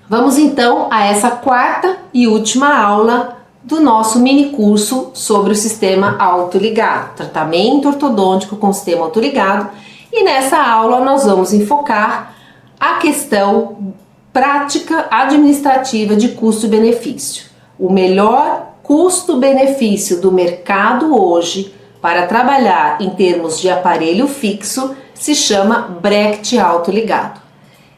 Vamos então a essa quarta e última aula do nosso mini curso sobre o sistema autoligado, tratamento ortodôntico com sistema autoligado, e nessa aula nós vamos enfocar a questão prática administrativa de custo-benefício. O melhor custo-benefício do mercado hoje para trabalhar em termos de aparelho fixo se chama Bracket autoligado.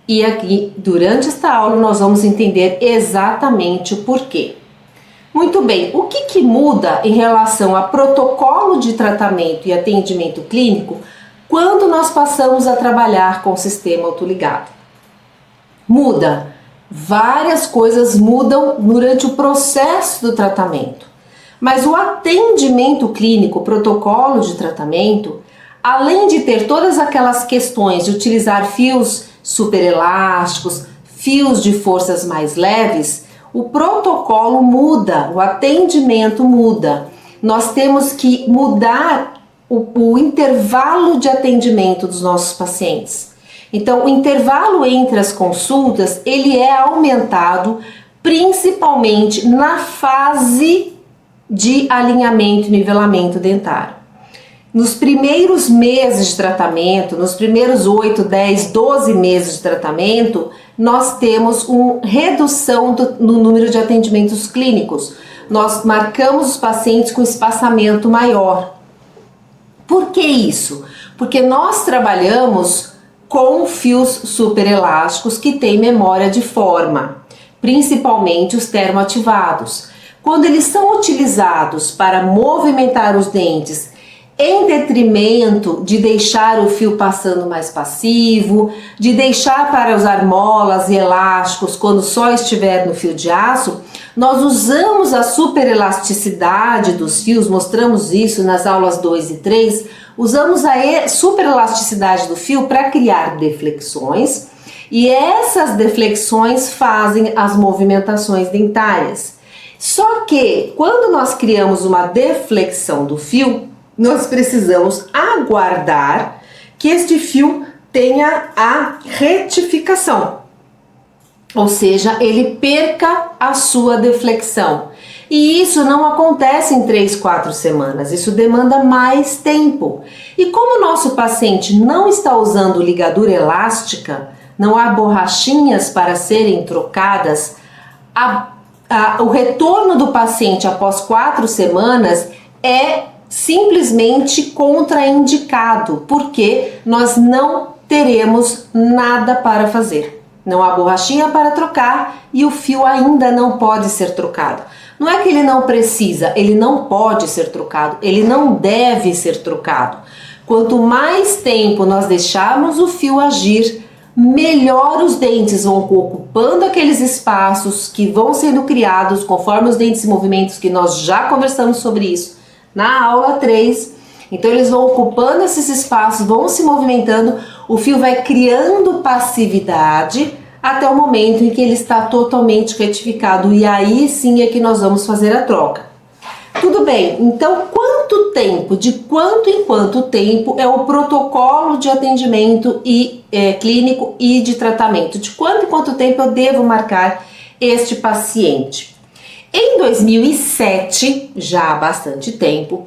E aqui, durante esta aula, nós vamos entender exatamente o porquê. Muito bem, o que muda em relação a protocolo de tratamento e atendimento clínico quando nós passamos a trabalhar com o sistema autoligado? Muda. Várias coisas mudam durante o processo do tratamento. Mas o atendimento clínico, o protocolo de tratamento, além de ter todas aquelas questões de utilizar fios superelásticos, fios de forças mais leves, o protocolo muda, o atendimento muda. Nós temos que mudar o intervalo de atendimento dos nossos pacientes. Então, o intervalo entre as consultas, ele é aumentado principalmente na fase de alinhamento e nivelamento dentário. Nos primeiros meses de tratamento, nos primeiros 8, 10, 12 meses de tratamento, nós temos uma redução no número de atendimentos clínicos. Nós marcamos os pacientes com espaçamento maior. Por que isso? Porque nós trabalhamos com fios superelásticos que têm memória de forma, principalmente os termoativados. Quando eles são utilizados para movimentar os dentes em detrimento de deixar o fio passando mais passivo, de deixar para usar molas e elásticos quando só estiver no fio de aço, nós usamos a superelasticidade dos fios, mostramos isso nas aulas 2 e 3, usamos a superelasticidade do fio para criar deflexões, e essas deflexões fazem as movimentações dentárias. Só que quando nós criamos uma deflexão do fio, nós precisamos aguardar que este fio tenha a retificação, ou seja, ele perca a sua deflexão. E isso não acontece em 3, 4 semanas, isso demanda mais tempo. E como o nosso paciente não está usando ligadura elástica, não há borrachinhas para serem trocadas, o retorno do paciente após 4 semanas é simplesmente contraindicado, porque nós não teremos nada para fazer. Não há borrachinha para trocar e o fio ainda não pode ser trocado. Não é que ele não precisa, ele não pode ser trocado, ele não deve ser trocado. Quanto mais tempo nós deixarmos o fio agir, melhor os dentes vão ocupando aqueles espaços que vão sendo criados conforme os dentes e movimentos, que nós já conversamos sobre isso na aula 3, então eles vão ocupando esses espaços, vão se movimentando, o fio vai criando passividade até o momento em que ele está totalmente retificado, e aí sim é que nós vamos fazer a troca. Tudo bem, então quanto tempo, de quanto em quanto tempo é o protocolo de atendimento clínico e de tratamento? De quanto em quanto tempo eu devo marcar este paciente? Em 2007, já há bastante tempo,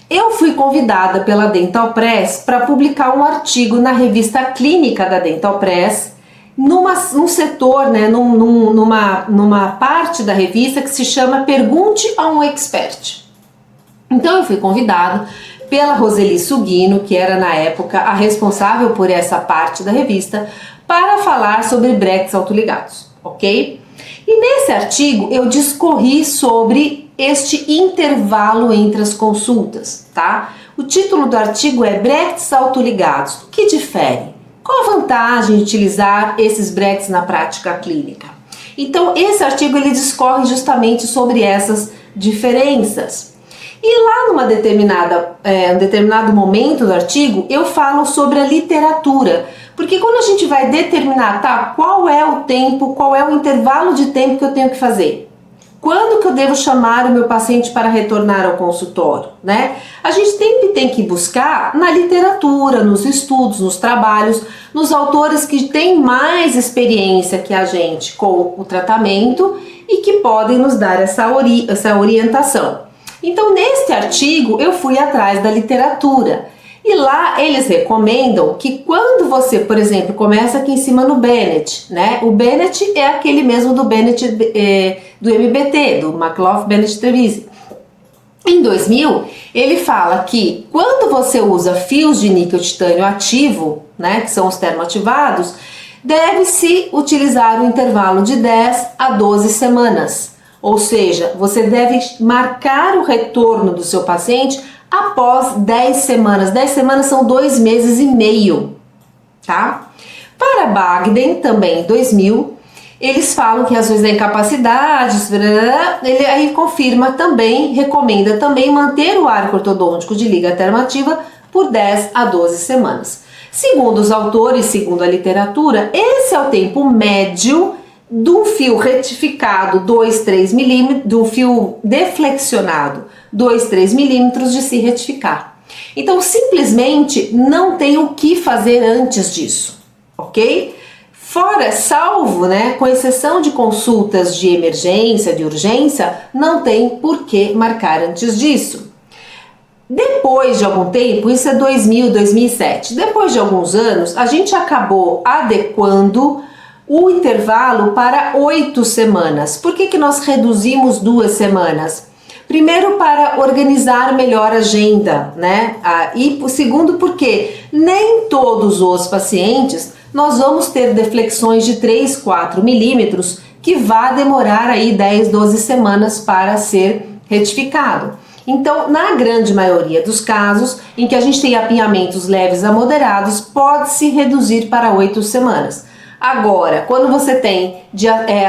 eu fui convidada pela Dental Press para publicar um artigo na revista clínica da Dental Press, num setor, né, numa parte da revista que se chama Pergunte a um Expert. Então eu fui convidada pela Roseli Sugino, que era na época a responsável por essa parte da revista, para falar sobre brackets autoligados, ok? E nesse artigo eu discorri sobre este intervalo entre as consultas, tá? O título do artigo é Brackets autoligados. O que difere? Qual a vantagem de utilizar esses brackets na prática clínica? Então esse artigo ele discorre justamente sobre essas diferenças. E lá num determinado momento do artigo eu falo sobre a literatura. Porque quando a gente vai determinar, tá, qual é o tempo, qual é o intervalo de tempo que eu tenho que fazer? Quando que eu devo chamar o meu paciente para retornar ao consultório, né? A gente sempre tem que buscar na literatura, nos estudos, nos trabalhos, nos autores que têm mais experiência que a gente com o tratamento e que podem nos dar essa orientação. Então, neste artigo, eu fui atrás da literatura. E lá eles recomendam que quando você, por exemplo, começa aqui em cima no Bennett, né? O Bennett é aquele mesmo do Bennett do MBT, do McLaughlin-Bennett-Trevize. Em 2000, ele fala que quando você usa fios de níquel titânio ativo, né, que são os termoativados, deve-se utilizar um intervalo de 10 a 12 semanas. Ou seja, você deve marcar o retorno do seu paciente após 10 semanas. 10 semanas são 2 meses e meio, tá? Para Bagden, também em 2000, eles falam que às vezes da incapacidade, ele aí confirma também, recomenda também manter o arco ortodôntico de liga termoativa por 10 a 12 semanas. Segundo os autores, segundo a literatura, esse é o tempo médio de um fio retificado 2-3 milímetros, de um fio deflexionado 2-3 milímetros de se retificar. Então, simplesmente não tem o que fazer antes disso, ok? Fora, salvo, né, com exceção de consultas de emergência, de urgência, não tem por que marcar antes disso. Depois de algum tempo, isso é 2000, 2007, depois de alguns anos, a gente acabou adequando o intervalo para 8 semanas. Por que nós reduzimos 2 semanas? Primeiro, para organizar melhor a agenda, né? E segundo, porque nem todos os pacientes nós vamos ter deflexões de 3, 4 milímetros que vai demorar aí 10, 12 semanas para ser retificado. Então, na grande maioria dos casos em que a gente tem apinhamentos leves a moderados, pode-se reduzir para 8 semanas. Agora, quando você tem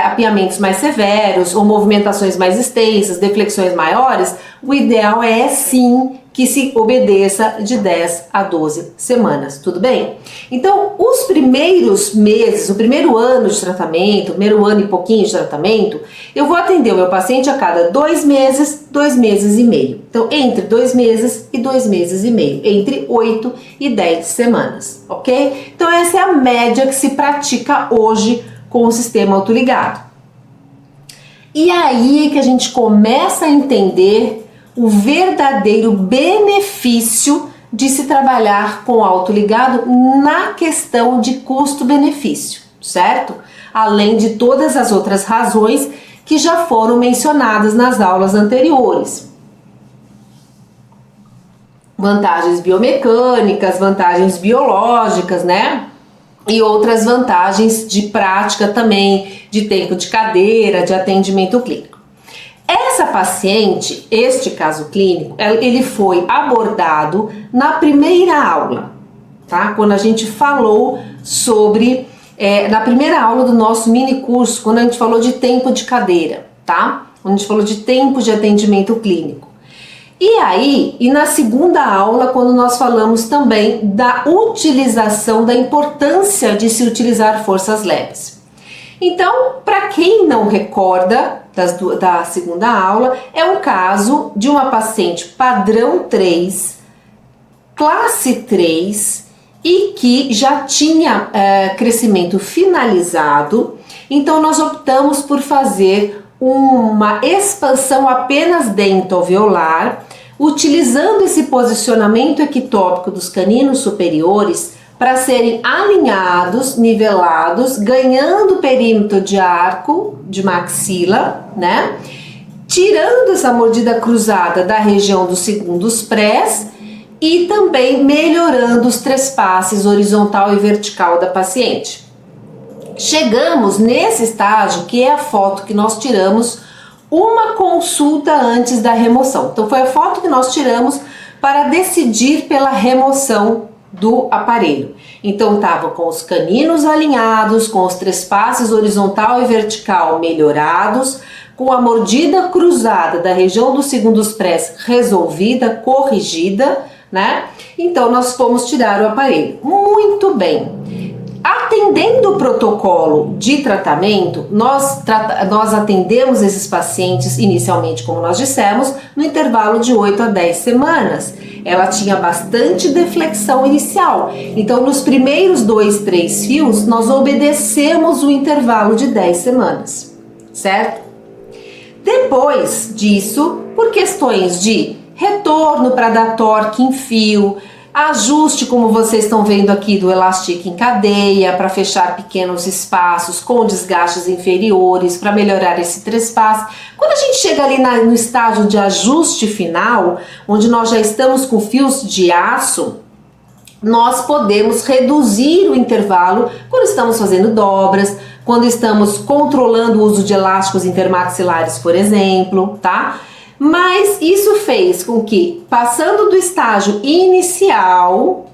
apinhamentos mais severos ou movimentações mais extensas, deflexões maiores, o ideal é sim que se obedeça de 10 a 12 semanas, tudo bem? Então, os primeiros meses, o primeiro ano de tratamento, o primeiro ano e pouquinho de tratamento, eu vou atender o meu paciente a cada 2 meses, 2 meses e meio. Então, entre 2 meses e 2 meses e meio, entre 8 e 10 semanas, ok? Então, essa é a média que se pratica hoje com o sistema autoligado. E aí que a gente começa a entender o verdadeiro benefício de se trabalhar com autoligado na questão de custo-benefício, certo? Além de todas as outras razões que já foram mencionadas nas aulas anteriores. Vantagens biomecânicas, vantagens biológicas, né? E outras vantagens de prática também, de tempo de cadeira, de atendimento clínico. Essa paciente, este caso clínico, ele foi abordado na primeira aula, tá? Quando a gente falou sobre, na primeira aula do nosso mini curso, quando a gente falou de tempo de cadeira, tá? Quando a gente falou de tempo de atendimento clínico. E na segunda aula, quando nós falamos também da utilização, da importância de se utilizar forças leves. Então, para quem não recorda da segunda aula, é um caso de uma paciente padrão 3, classe 3 e que já tinha crescimento finalizado. Então, nós optamos por fazer uma expansão apenas dentoalveolar, utilizando esse posicionamento equitópico dos caninos superiores para serem alinhados, nivelados, ganhando perímetro de arco de maxila, né? Tirando essa mordida cruzada da região dos segundos prés e também melhorando os trespasses horizontal e vertical da paciente. Chegamos nesse estágio, que é a foto que nós tiramos uma consulta antes da remoção. Então foi a foto que nós tiramos para decidir pela remoção do aparelho. Então estava com os caninos alinhados, com os trespasses horizontal e vertical melhorados, com a mordida cruzada da região dos segundos prés resolvida, corrigida, né? Então nós fomos tirar o aparelho. Muito bem. Atendendo o protocolo de tratamento, nós atendemos esses pacientes inicialmente, como nós dissemos, no intervalo de 8 a 10 semanas. Ela tinha bastante deflexão inicial, então nos primeiros 2, 3 fios nós obedecemos o intervalo de 10 semanas, certo? Depois disso, por questões de retorno para dar torque em fio, ajuste, como vocês estão vendo aqui, do elástico em cadeia para fechar pequenos espaços com desgastes inferiores, para melhorar esse trespasse. Quando a gente chega ali no estágio de ajuste final, onde nós já estamos com fios de aço, nós podemos reduzir o intervalo quando estamos fazendo dobras, quando estamos controlando o uso de elásticos intermaxilares, por exemplo, tá? Mas isso fez com que, passando do estágio inicial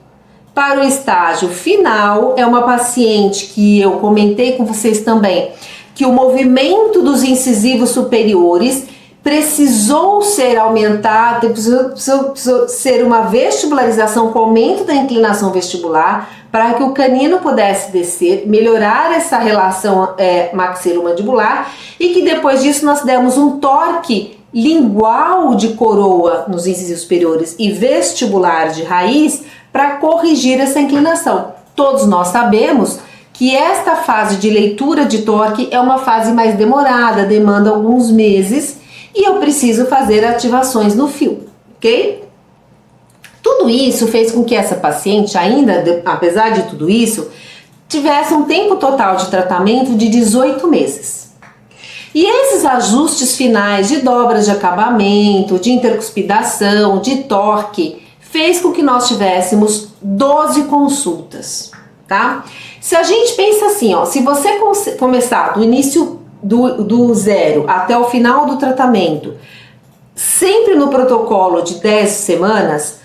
para o estágio final, é uma paciente que eu comentei com vocês também, que o movimento dos incisivos superiores precisou ser aumentado, precisou ser uma vestibularização com aumento da inclinação vestibular, para que o canino pudesse descer, melhorar essa relação maxilomandibular, e que depois disso nós demos um torque lingual de coroa nos incisivos superiores e vestibular de raiz para corrigir essa inclinação. Todos nós sabemos que esta fase de leitura de torque é uma fase mais demorada, demanda alguns meses, e eu preciso fazer ativações no fio, ok? Tudo isso fez com que essa paciente, apesar de tudo isso, tivesse um tempo total de tratamento de 18 meses. E esses ajustes finais de dobras de acabamento, de intercuspidação, de torque, fez com que nós tivéssemos 12 consultas, tá? Se a gente pensa assim, ó, se você começar do início do zero até o final do tratamento, sempre no protocolo de 10 semanas,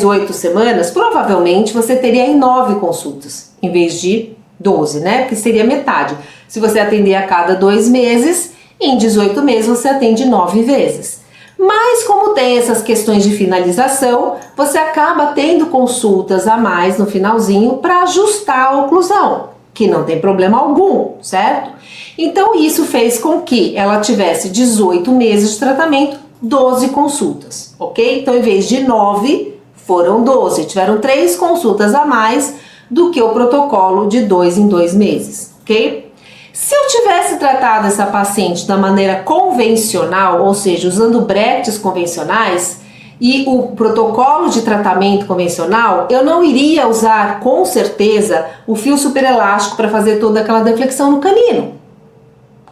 8 semanas, provavelmente você teria em 9 consultas, em vez de 12, né? Porque seria metade. Se você atender a cada 2 meses, em 18 meses você atende 9 vezes. Mas como tem essas questões de finalização, você acaba tendo consultas a mais no finalzinho para ajustar a oclusão, que não tem problema algum, certo? Então isso fez com que ela tivesse 18 meses de tratamento, 12 consultas, ok? Então em vez de 9, foram 12. Tiveram 3 consultas a mais do que o protocolo de 2 em 2 meses, ok? Se eu tivesse tratado essa paciente da maneira convencional, ou seja, usando brackets convencionais e o protocolo de tratamento convencional, eu não iria usar com certeza o fio superelástico para fazer toda aquela deflexão no canino.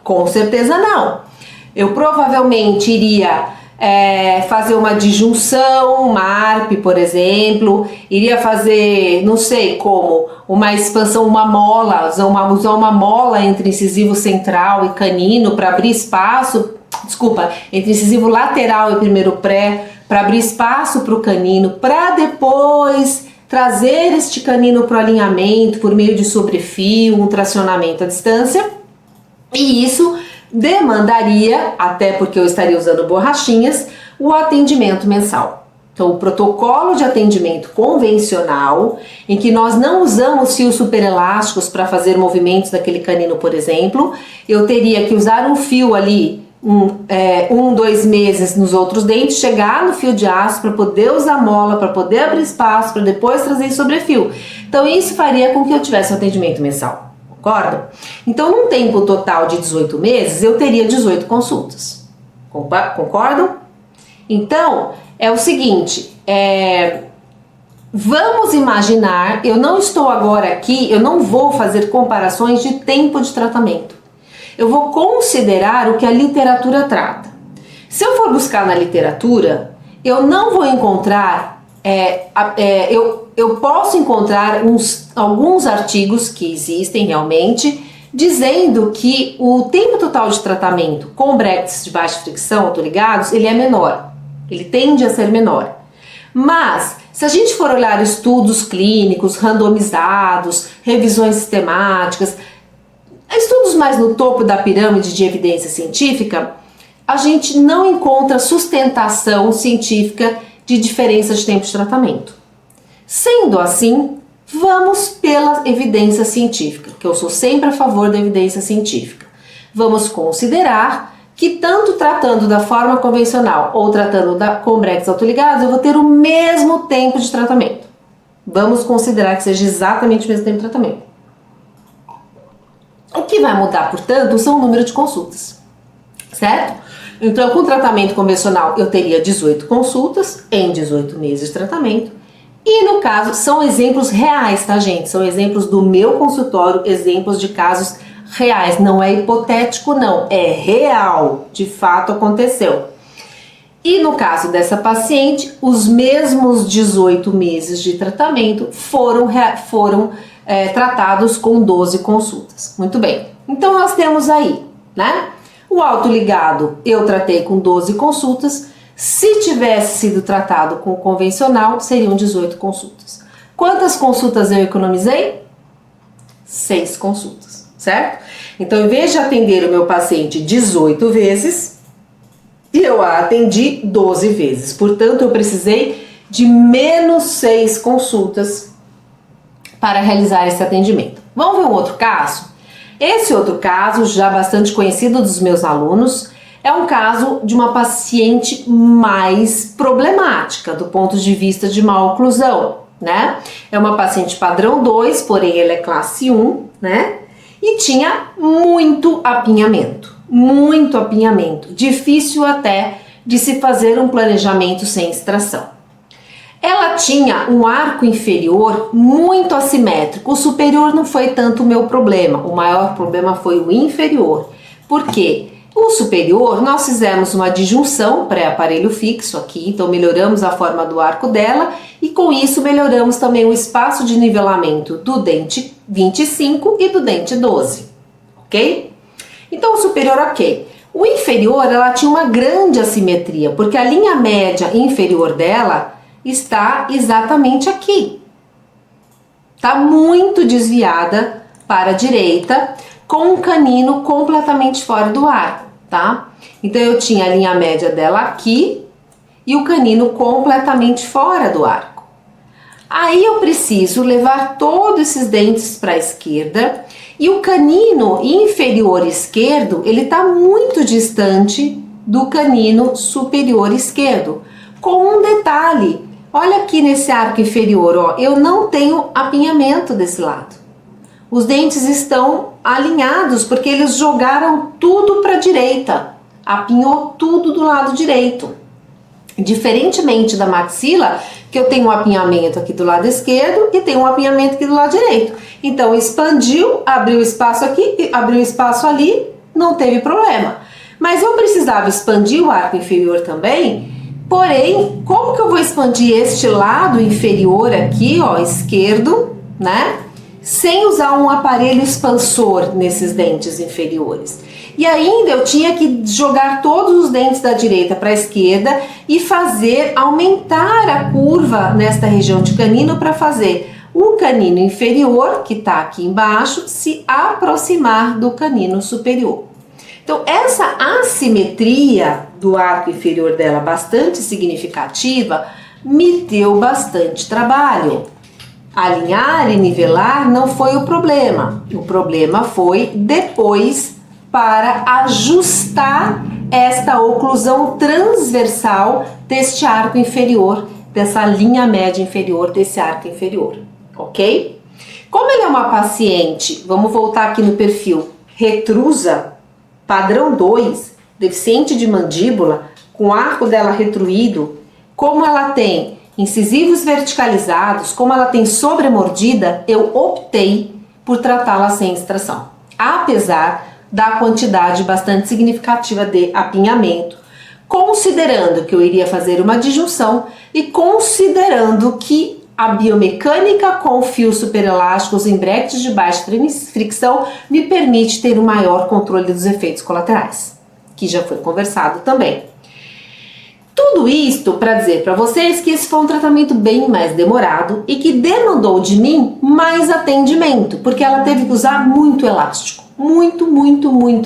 Com certeza não. Eu provavelmente iria fazer uma disjunção, uma ARP, por exemplo, iria fazer, não sei como, uma expansão, uma mola, usar uma mola entre incisivo central e canino para abrir espaço, entre incisivo lateral e primeiro pré, para abrir espaço para o canino, para depois trazer este canino para o alinhamento por meio de sobrefio, um tracionamento à distância, e isso demandaria, até porque eu estaria usando borrachinhas, o atendimento mensal. Então, o protocolo de atendimento convencional, em que nós não usamos fios superelásticos para fazer movimentos daquele canino, por exemplo, eu teria que usar um fio ali, 2 meses nos outros dentes, chegar no fio de aço para poder usar mola, para poder abrir espaço, para depois trazer sobrefio. Então, isso faria com que eu tivesse um atendimento mensal. Concordam? Então, num tempo total de 18 meses, eu teria 18 consultas. Concordam? Então, é o seguinte, vamos imaginar, eu não estou agora aqui, eu não vou fazer comparações de tempo de tratamento. Eu vou considerar o que a literatura trata. Se eu for buscar na literatura, eu não vou encontrar, eu posso encontrar alguns artigos que existem realmente, dizendo que o tempo total de tratamento com brackets de baixa fricção autoligados, ele é menor, ele tende a ser menor. Mas, se a gente for olhar estudos clínicos, randomizados, revisões sistemáticas, estudos mais no topo da pirâmide de evidência científica, a gente não encontra sustentação científica de diferença de tempo de tratamento. Sendo assim, vamos pela evidência científica, que eu sou sempre a favor da evidência científica. Vamos considerar que tanto tratando da forma convencional ou tratando com breques autoligados, eu vou ter o mesmo tempo de tratamento. Vamos considerar que seja exatamente o mesmo tempo de tratamento. O que vai mudar, portanto, são o número de consultas, certo? Então, com tratamento convencional, eu teria 18 consultas em 18 meses de tratamento. E no caso, são exemplos reais, tá, gente? São exemplos do meu consultório, exemplos de casos reais. Não é hipotético, não. É real. De fato, aconteceu. E no caso dessa paciente, os mesmos 18 meses de tratamento foram tratados com 12 consultas. Muito bem. Então, nós temos aí, né? O autoligado eu tratei com 12 consultas. Se tivesse sido tratado com o convencional, seriam 18 consultas. Quantas consultas eu economizei? 6 consultas, certo? Então, em vez de atender o meu paciente 18 vezes, eu a atendi 12 vezes. Portanto, eu precisei de menos 6 consultas para realizar esse atendimento. Vamos ver um outro caso? Esse outro caso, já bastante conhecido dos meus alunos, é um caso de uma paciente mais problemática do ponto de vista de maloclusão, né? É uma paciente padrão 2, porém ela é classe 1, né? E tinha muito apinhamento, difícil até de se fazer um planejamento sem extração. Ela tinha um arco inferior muito assimétrico, o superior não foi tanto o meu problema, o maior problema foi o inferior. Por quê? O superior, nós fizemos uma disjunção pré-aparelho fixo aqui, então melhoramos a forma do arco dela e com isso melhoramos também o espaço de nivelamento do dente 25 e do dente 12, ok? Então o superior, ok. O inferior, ela tinha uma grande assimetria, porque a linha média inferior dela está exatamente aqui. Está muito desviada para a direita, com um canino completamente fora do arco, tá? Então, eu tinha a linha média dela aqui e o canino completamente fora do arco. Aí, eu preciso levar todos esses dentes para a esquerda e o canino inferior esquerdo, ele está muito distante do canino superior esquerdo, com um detalhe. Olha aqui nesse arco inferior, ó, eu não tenho apinhamento desse lado. Os dentes estão alinhados porque eles jogaram tudo para a direita, apinhou tudo do lado direito. Diferentemente da maxila, que eu tenho um apinhamento aqui do lado esquerdo e tenho um apinhamento aqui do lado direito. Então, expandiu, abriu espaço aqui, abriu espaço ali, não teve problema. Mas eu precisava expandir o arco inferior também, porém, como que eu vou expandir este lado inferior aqui, ó, esquerdo, né? Sem usar um aparelho expansor nesses dentes inferiores. E ainda eu tinha que jogar todos os dentes da direita para a esquerda e fazer aumentar a curva nesta região de canino para fazer o canino inferior, que está aqui embaixo, se aproximar do canino superior. Então, essa assimetria do arco inferior dela, bastante significativa, me deu bastante trabalho. Alinhar e nivelar não foi o problema foi depois para ajustar esta oclusão transversal deste arco inferior, dessa linha média inferior desse arco inferior, ok? Como ele é uma paciente, vamos voltar aqui no perfil, retrusa, padrão 2, deficiente de mandíbula, com o arco dela retruído, como ela tem incisivos verticalizados, como ela tem sobremordida, eu optei por tratá-la sem extração, apesar da quantidade bastante significativa de apinhamento, considerando que eu iria fazer uma disjunção e considerando que a biomecânica com fios superelásticos em brackets de baixa fricção me permite ter um maior controle dos efeitos colaterais, que já foi conversado também. Tudo isto para dizer para vocês que esse foi um tratamento bem mais demorado e que demandou de mim mais atendimento, porque ela teve que usar muito elástico, muito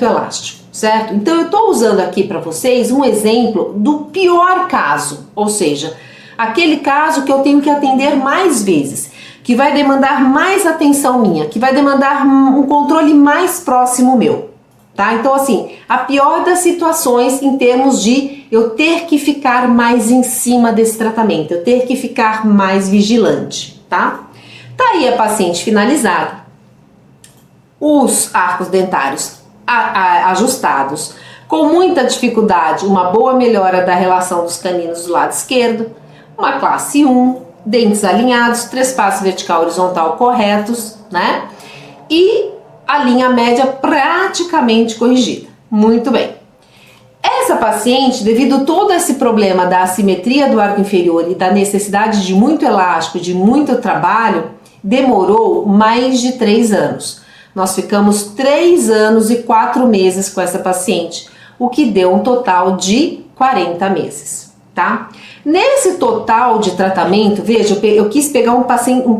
elástico, certo? Então eu estou usando aqui para vocês um exemplo do pior caso, ou seja, Aquele caso que eu tenho que atender mais vezes, que vai demandar mais atenção minha, que vai demandar um controle mais próximo meu, tá? Então, assim, a pior das situações em termos de eu ter que ficar mais em cima desse tratamento, eu ter que ficar mais vigilante, tá? Tá aí a paciente finalizada, os arcos dentários ajustados, com muita dificuldade, uma boa melhora da relação dos caninos do lado esquerdo, uma classe 1, dentes alinhados, trespasse vertical e horizontal corretos, né? E a linha média praticamente corrigida. Muito bem. Essa paciente, devido a todo esse problema da assimetria do arco inferior e da necessidade de muito elástico, de muito trabalho, demorou mais de 3 anos. Nós ficamos 3 anos e 4 meses com essa paciente, o que deu um total de 40 meses, tá? Nesse total de tratamento, veja, eu quis pegar um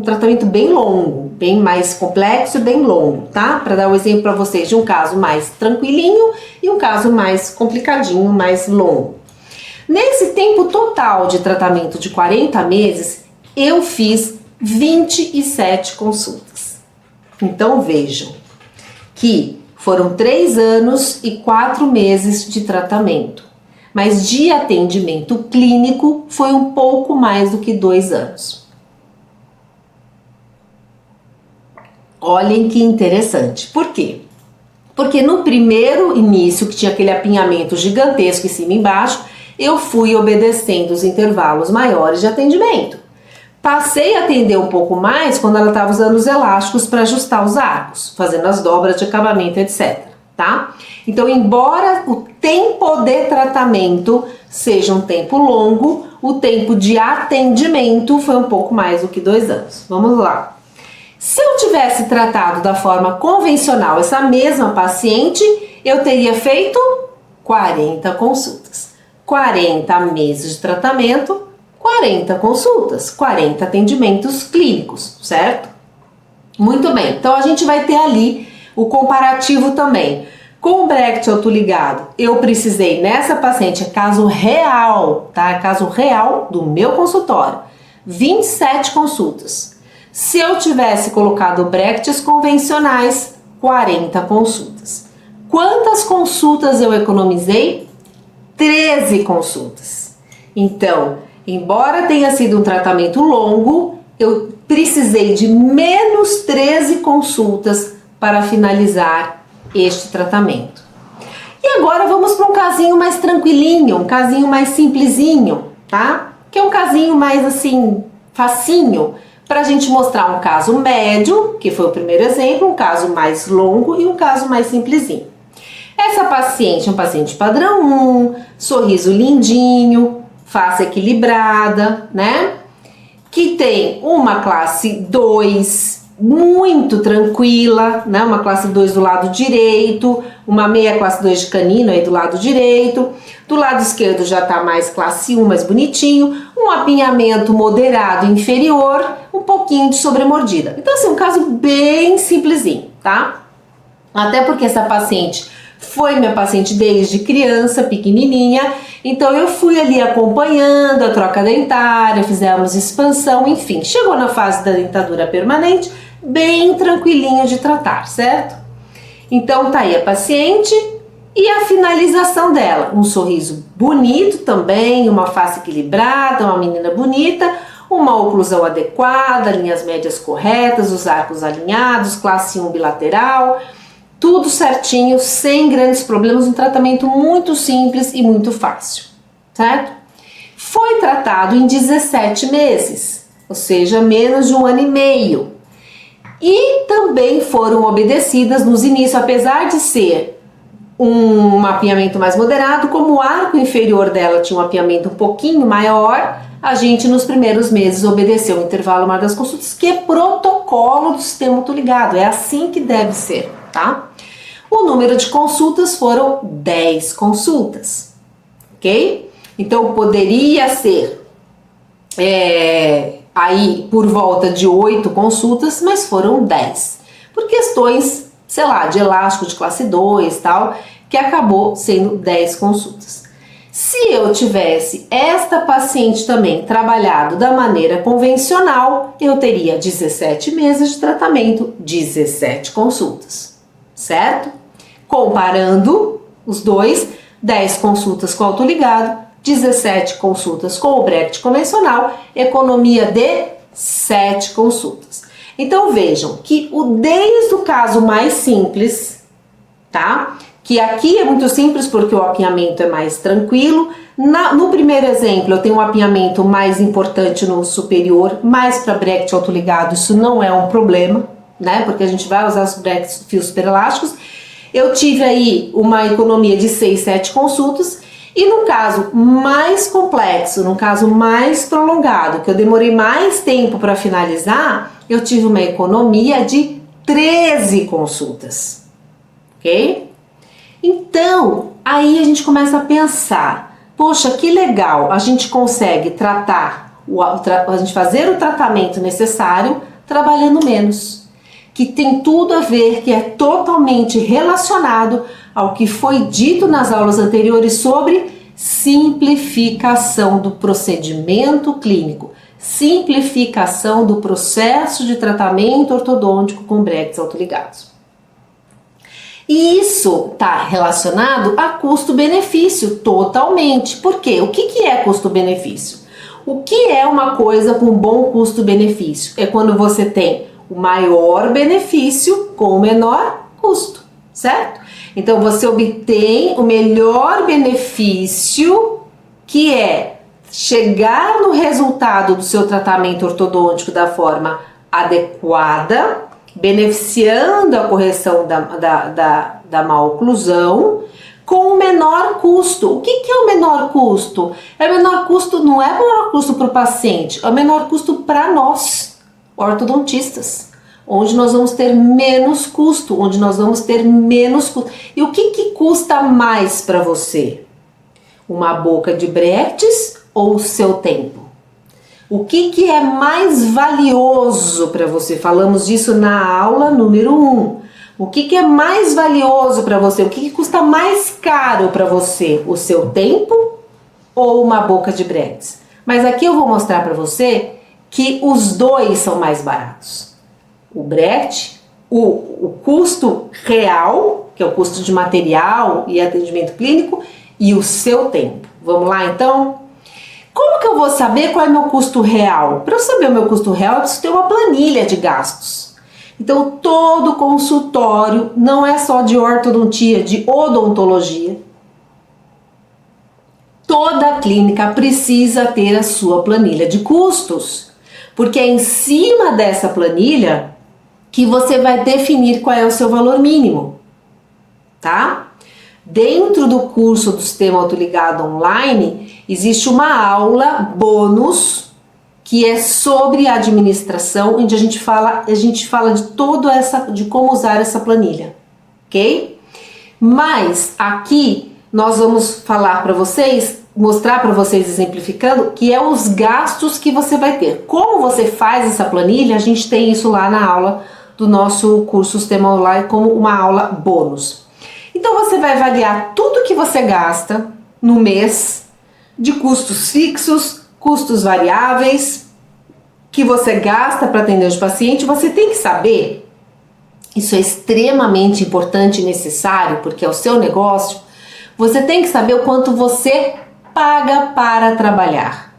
tratamento bem longo, bem mais complexo e bem longo, tá? Para dar um exemplo para vocês de um caso mais tranquilinho e um caso mais complicadinho, mais longo. Nesse tempo total de tratamento de 40 meses, eu fiz 27 consultas. Então vejam que foram 3 anos e 4 meses de tratamento, mas de atendimento clínico foi um pouco mais do que 2 anos. Olhem que interessante. Por quê? Porque no primeiro início, que tinha aquele apinhamento gigantesco em cima e embaixo, eu fui obedecendo os intervalos maiores de atendimento. Passei a atender um pouco mais quando ela estava usando os elásticos para ajustar os arcos, fazendo as dobras de acabamento, etc. Tá? Então, embora o tempo de tratamento seja um tempo longo, o tempo de atendimento foi um pouco mais do que 2 anos. Vamos lá. Se eu tivesse tratado da forma convencional essa mesma paciente, eu teria feito 40 consultas. 40 meses de tratamento, 40 consultas, 40 atendimentos clínicos, certo? Muito bem, então a gente vai ter ali o comparativo também. Com o Brecht autoligado, eu precisei nessa paciente, é caso real, tá? É caso real do meu consultório, 27 consultas. Se eu tivesse colocado Brechts convencionais, 40 consultas. Quantas consultas eu economizei? 13 consultas. Então, embora tenha sido um tratamento longo, eu precisei de menos 13 consultas para finalizar este tratamento. E agora vamos para um casinho mais tranquilinho, um casinho mais simplesinho, tá? Que é um casinho mais assim, facinho, para a gente mostrar um caso médio, que foi o primeiro exemplo, um caso mais longo e um caso mais simplesinho. Essa paciente é um paciente padrão 1, sorriso lindinho, face equilibrada, né? Que tem uma classe 2 muito tranquila, né? Uma classe 2 do lado direito, uma meia classe 2 de canino aí do lado direito. Do lado esquerdo já tá mais classe 1, mais bonitinho, um apinhamento moderado inferior, um pouquinho de sobremordida. Então assim, um caso bem simplesinho, tá? Até porque essa paciente foi minha paciente desde criança, pequenininha, então eu fui ali acompanhando a troca dentária, fizemos expansão, enfim, chegou na fase da dentadura permanente, bem tranquilinho de tratar, certo? Então tá aí a paciente e a finalização dela, um sorriso bonito também, uma face equilibrada, uma menina bonita, uma oclusão adequada, linhas médias corretas, os arcos alinhados, classe 1 bilateral, tudo certinho, sem grandes problemas, um tratamento muito simples e muito fácil, certo? Foi tratado em 17 meses, ou seja, menos de 1 ano e meio. E também foram obedecidas nos inícios, apesar de ser um mapeamento mais moderado, como o arco inferior dela tinha um mapeamento um pouquinho maior, a gente nos primeiros meses obedeceu o intervalo maior das consultas, que é protocolo do sistema autoligado, é assim que deve ser, tá? O número de consultas foram 10 consultas, ok? Então poderia ser aí por volta de 8 consultas, mas foram 10, por questões, sei lá, de elástico de classe 2 tal, que acabou sendo 10 consultas. Se eu tivesse esta paciente também trabalhado da maneira convencional, eu teria 17 meses de tratamento, 17 consultas, certo? Comparando os dois, 10 consultas com autoligado, 17 consultas com o Brecht convencional, economia de 7 consultas. Então vejam que desde o caso mais simples, tá? Que aqui é muito simples porque o apinhamento é mais tranquilo. No primeiro exemplo eu tenho um apinhamento mais importante no superior, mais para Brecht autoligado, isso não é um problema, né? Porque a gente vai usar os Brecht fios superelásticos. Eu tive aí uma economia de 6, 7 consultas. E no caso mais complexo, no caso mais prolongado, que eu demorei mais tempo para finalizar, eu tive uma economia de 13 consultas, ok? Então, aí a gente começa a pensar, poxa, que legal, a gente consegue a gente fazer o tratamento necessário trabalhando menos, que tem tudo a ver, que é totalmente relacionado ao que foi dito nas aulas anteriores sobre simplificação do procedimento clínico, simplificação do processo de tratamento ortodôntico com Brechts autoligados. E isso está relacionado a custo-benefício totalmente. Por quê? O que é custo-benefício? O que é uma coisa com bom custo-benefício? É quando você tem o maior benefício com o menor custo, certo? Então você obtém o melhor benefício, que é chegar no resultado do seu tratamento ortodôntico da forma adequada, beneficiando a correção da maloclusão, com o menor custo. O que é o menor custo? O menor custo não é o menor custo para o paciente, é o menor custo para nós, ortodontistas, onde nós vamos ter menos custo, onde nós vamos ter menos custo. E o que custa mais para você? Uma boca de Brechts ou o seu tempo? O que é mais valioso para você? Falamos disso na aula número 1. O que é mais valioso para você? O que custa mais caro para você? O seu tempo ou uma boca de Brechts? Mas aqui eu vou mostrar para você que os dois são mais baratos. O Brecht, o custo real, que é o custo de material e atendimento clínico, e o seu tempo. Vamos lá então? Como que eu vou saber qual é o meu custo real? Para eu saber o meu custo real, eu preciso ter uma planilha de gastos. Então, todo consultório, não é só de ortodontia, de odontologia, toda clínica precisa ter a sua planilha de custos, porque é em cima dessa planilha que você vai definir qual é o seu valor mínimo, tá? Dentro do curso do Sistema Autoligado Online, existe uma aula bônus que é sobre administração, onde a gente fala de como usar essa planilha, ok? Mas aqui nós vamos falar para vocês, mostrar para vocês exemplificando, que é os gastos que você vai ter. Como você faz essa planilha, a gente tem isso lá na aula do nosso curso Sistema Online como uma aula bônus. Então você vai avaliar tudo que você gasta no mês, de custos fixos, custos variáveis, que você gasta para atender o paciente. Você tem que saber, isso é extremamente importante e necessário, porque é o seu negócio, você tem que saber o quanto você paga para trabalhar,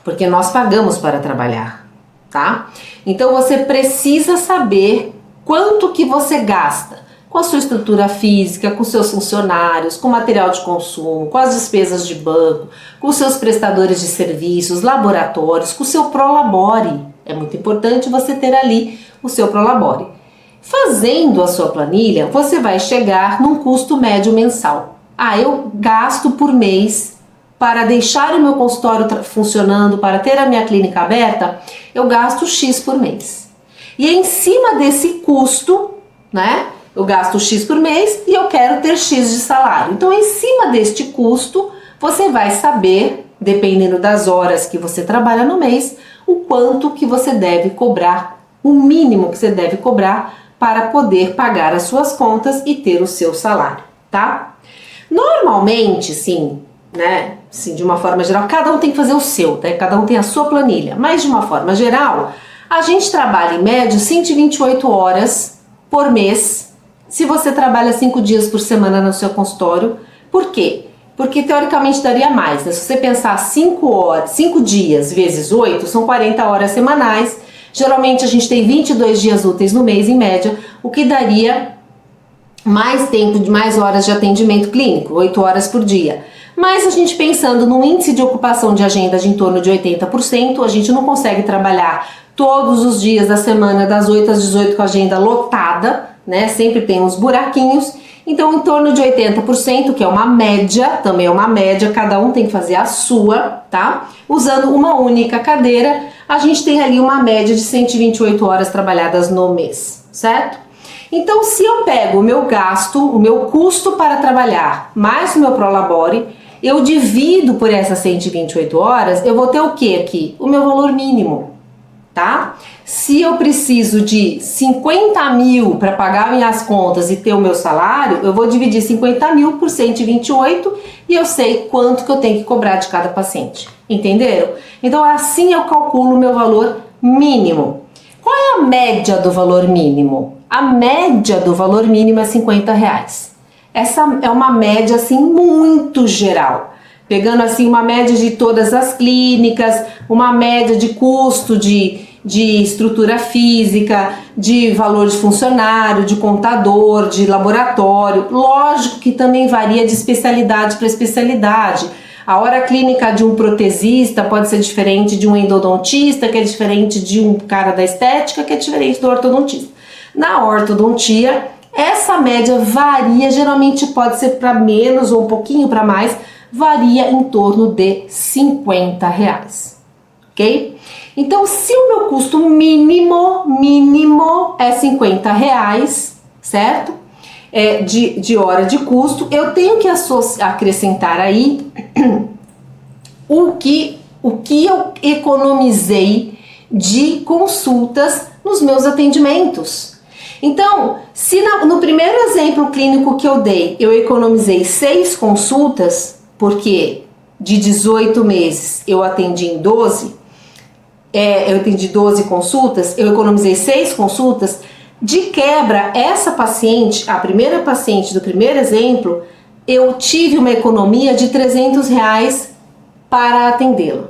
porque nós pagamos para trabalhar, tá? Então você precisa saber quanto que você gasta com a sua estrutura física, com seus funcionários, com material de consumo, com as despesas de banco, com seus prestadores de serviços, laboratórios, com o seu Prolabore. É muito importante você ter ali o seu Prolabore. Fazendo a sua planilha, você vai chegar num custo médio mensal. Eu gasto por mês para deixar o meu consultório funcionando, para ter a minha clínica aberta, eu gasto X por mês. E em cima desse custo, né? Eu gasto X por mês e eu quero ter X de salário. Então, em cima deste custo, você vai saber, dependendo das horas que você trabalha no mês, o quanto que você deve cobrar, o mínimo que você deve cobrar para poder pagar as suas contas e ter o seu salário, tá? Normalmente, sim, né? Assim, de uma forma geral, cada um tem que fazer o seu, né? Cada um tem a sua planilha, mas de uma forma geral, a gente trabalha em média 128 horas por mês, se você trabalha 5 dias por semana no seu consultório. Por quê? Porque teoricamente daria mais, né? Se você pensar 5 dias vezes 8, são 40 horas semanais. Geralmente a gente tem 22 dias úteis no mês, em média, o que daria mais tempo, mais horas de atendimento clínico, 8 horas por dia. Mas a gente pensando no índice de ocupação de agenda de em torno de 80%, a gente não consegue trabalhar todos os dias da semana, das 8 às 18, com a agenda lotada, né? Sempre tem uns buraquinhos. Então, em torno de 80%, que é uma média, também é uma média, cada um tem que fazer a sua, tá? Usando uma única cadeira, a gente tem ali uma média de 128 horas trabalhadas no mês, certo? Então, se eu pego o meu gasto, o meu custo para trabalhar, mais o meu Prolabore, eu divido por essas 128 horas, eu vou ter o que aqui? O meu valor mínimo, tá? Se eu preciso de 50 mil para pagar minhas contas e ter o meu salário, eu vou dividir 50 mil por 128 e eu sei quanto que eu tenho que cobrar de cada paciente. Entenderam? Então assim eu calculo o meu valor mínimo. Qual é a média do valor mínimo? A média do valor mínimo é R$50. Essa é uma média assim muito geral. Pegando assim uma média de todas as clínicas, uma média de custo de estrutura física, de valor de funcionário, de contador, de laboratório. Lógico que também varia de especialidade para especialidade. A hora clínica de um protesista pode ser diferente de um endodontista, que é diferente de um cara da estética, que é diferente do ortodontista. Na ortodontia, essa média varia, geralmente pode ser para menos ou um pouquinho para mais, varia em torno de R$50, ok? Então, se o meu custo mínimo é R$50, certo? De hora de custo, eu tenho que acrescentar aí o que eu economizei de consultas nos meus atendimentos. Então, se no primeiro exemplo clínico que eu dei, eu economizei 6 consultas, porque de 18 meses eu atendi em 12, eu atendi 12 consultas, eu economizei 6 consultas, de quebra, essa paciente, a primeira paciente do primeiro exemplo, eu tive uma economia de R$300 para atendê-la.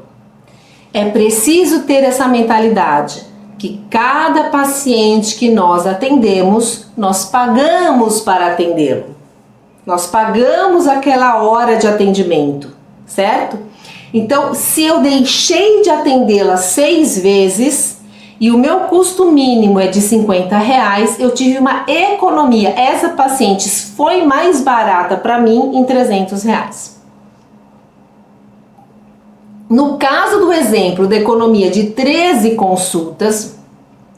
É preciso ter essa mentalidade, que cada paciente que nós atendemos, nós pagamos para atendê-lo. Nós pagamos aquela hora de atendimento, certo? Então, se eu deixei de atendê-la 6 vezes e o meu custo mínimo é de R$50, eu tive uma economia. Essa paciente foi mais barata para mim em R$300. No caso do exemplo da economia de 13 consultas,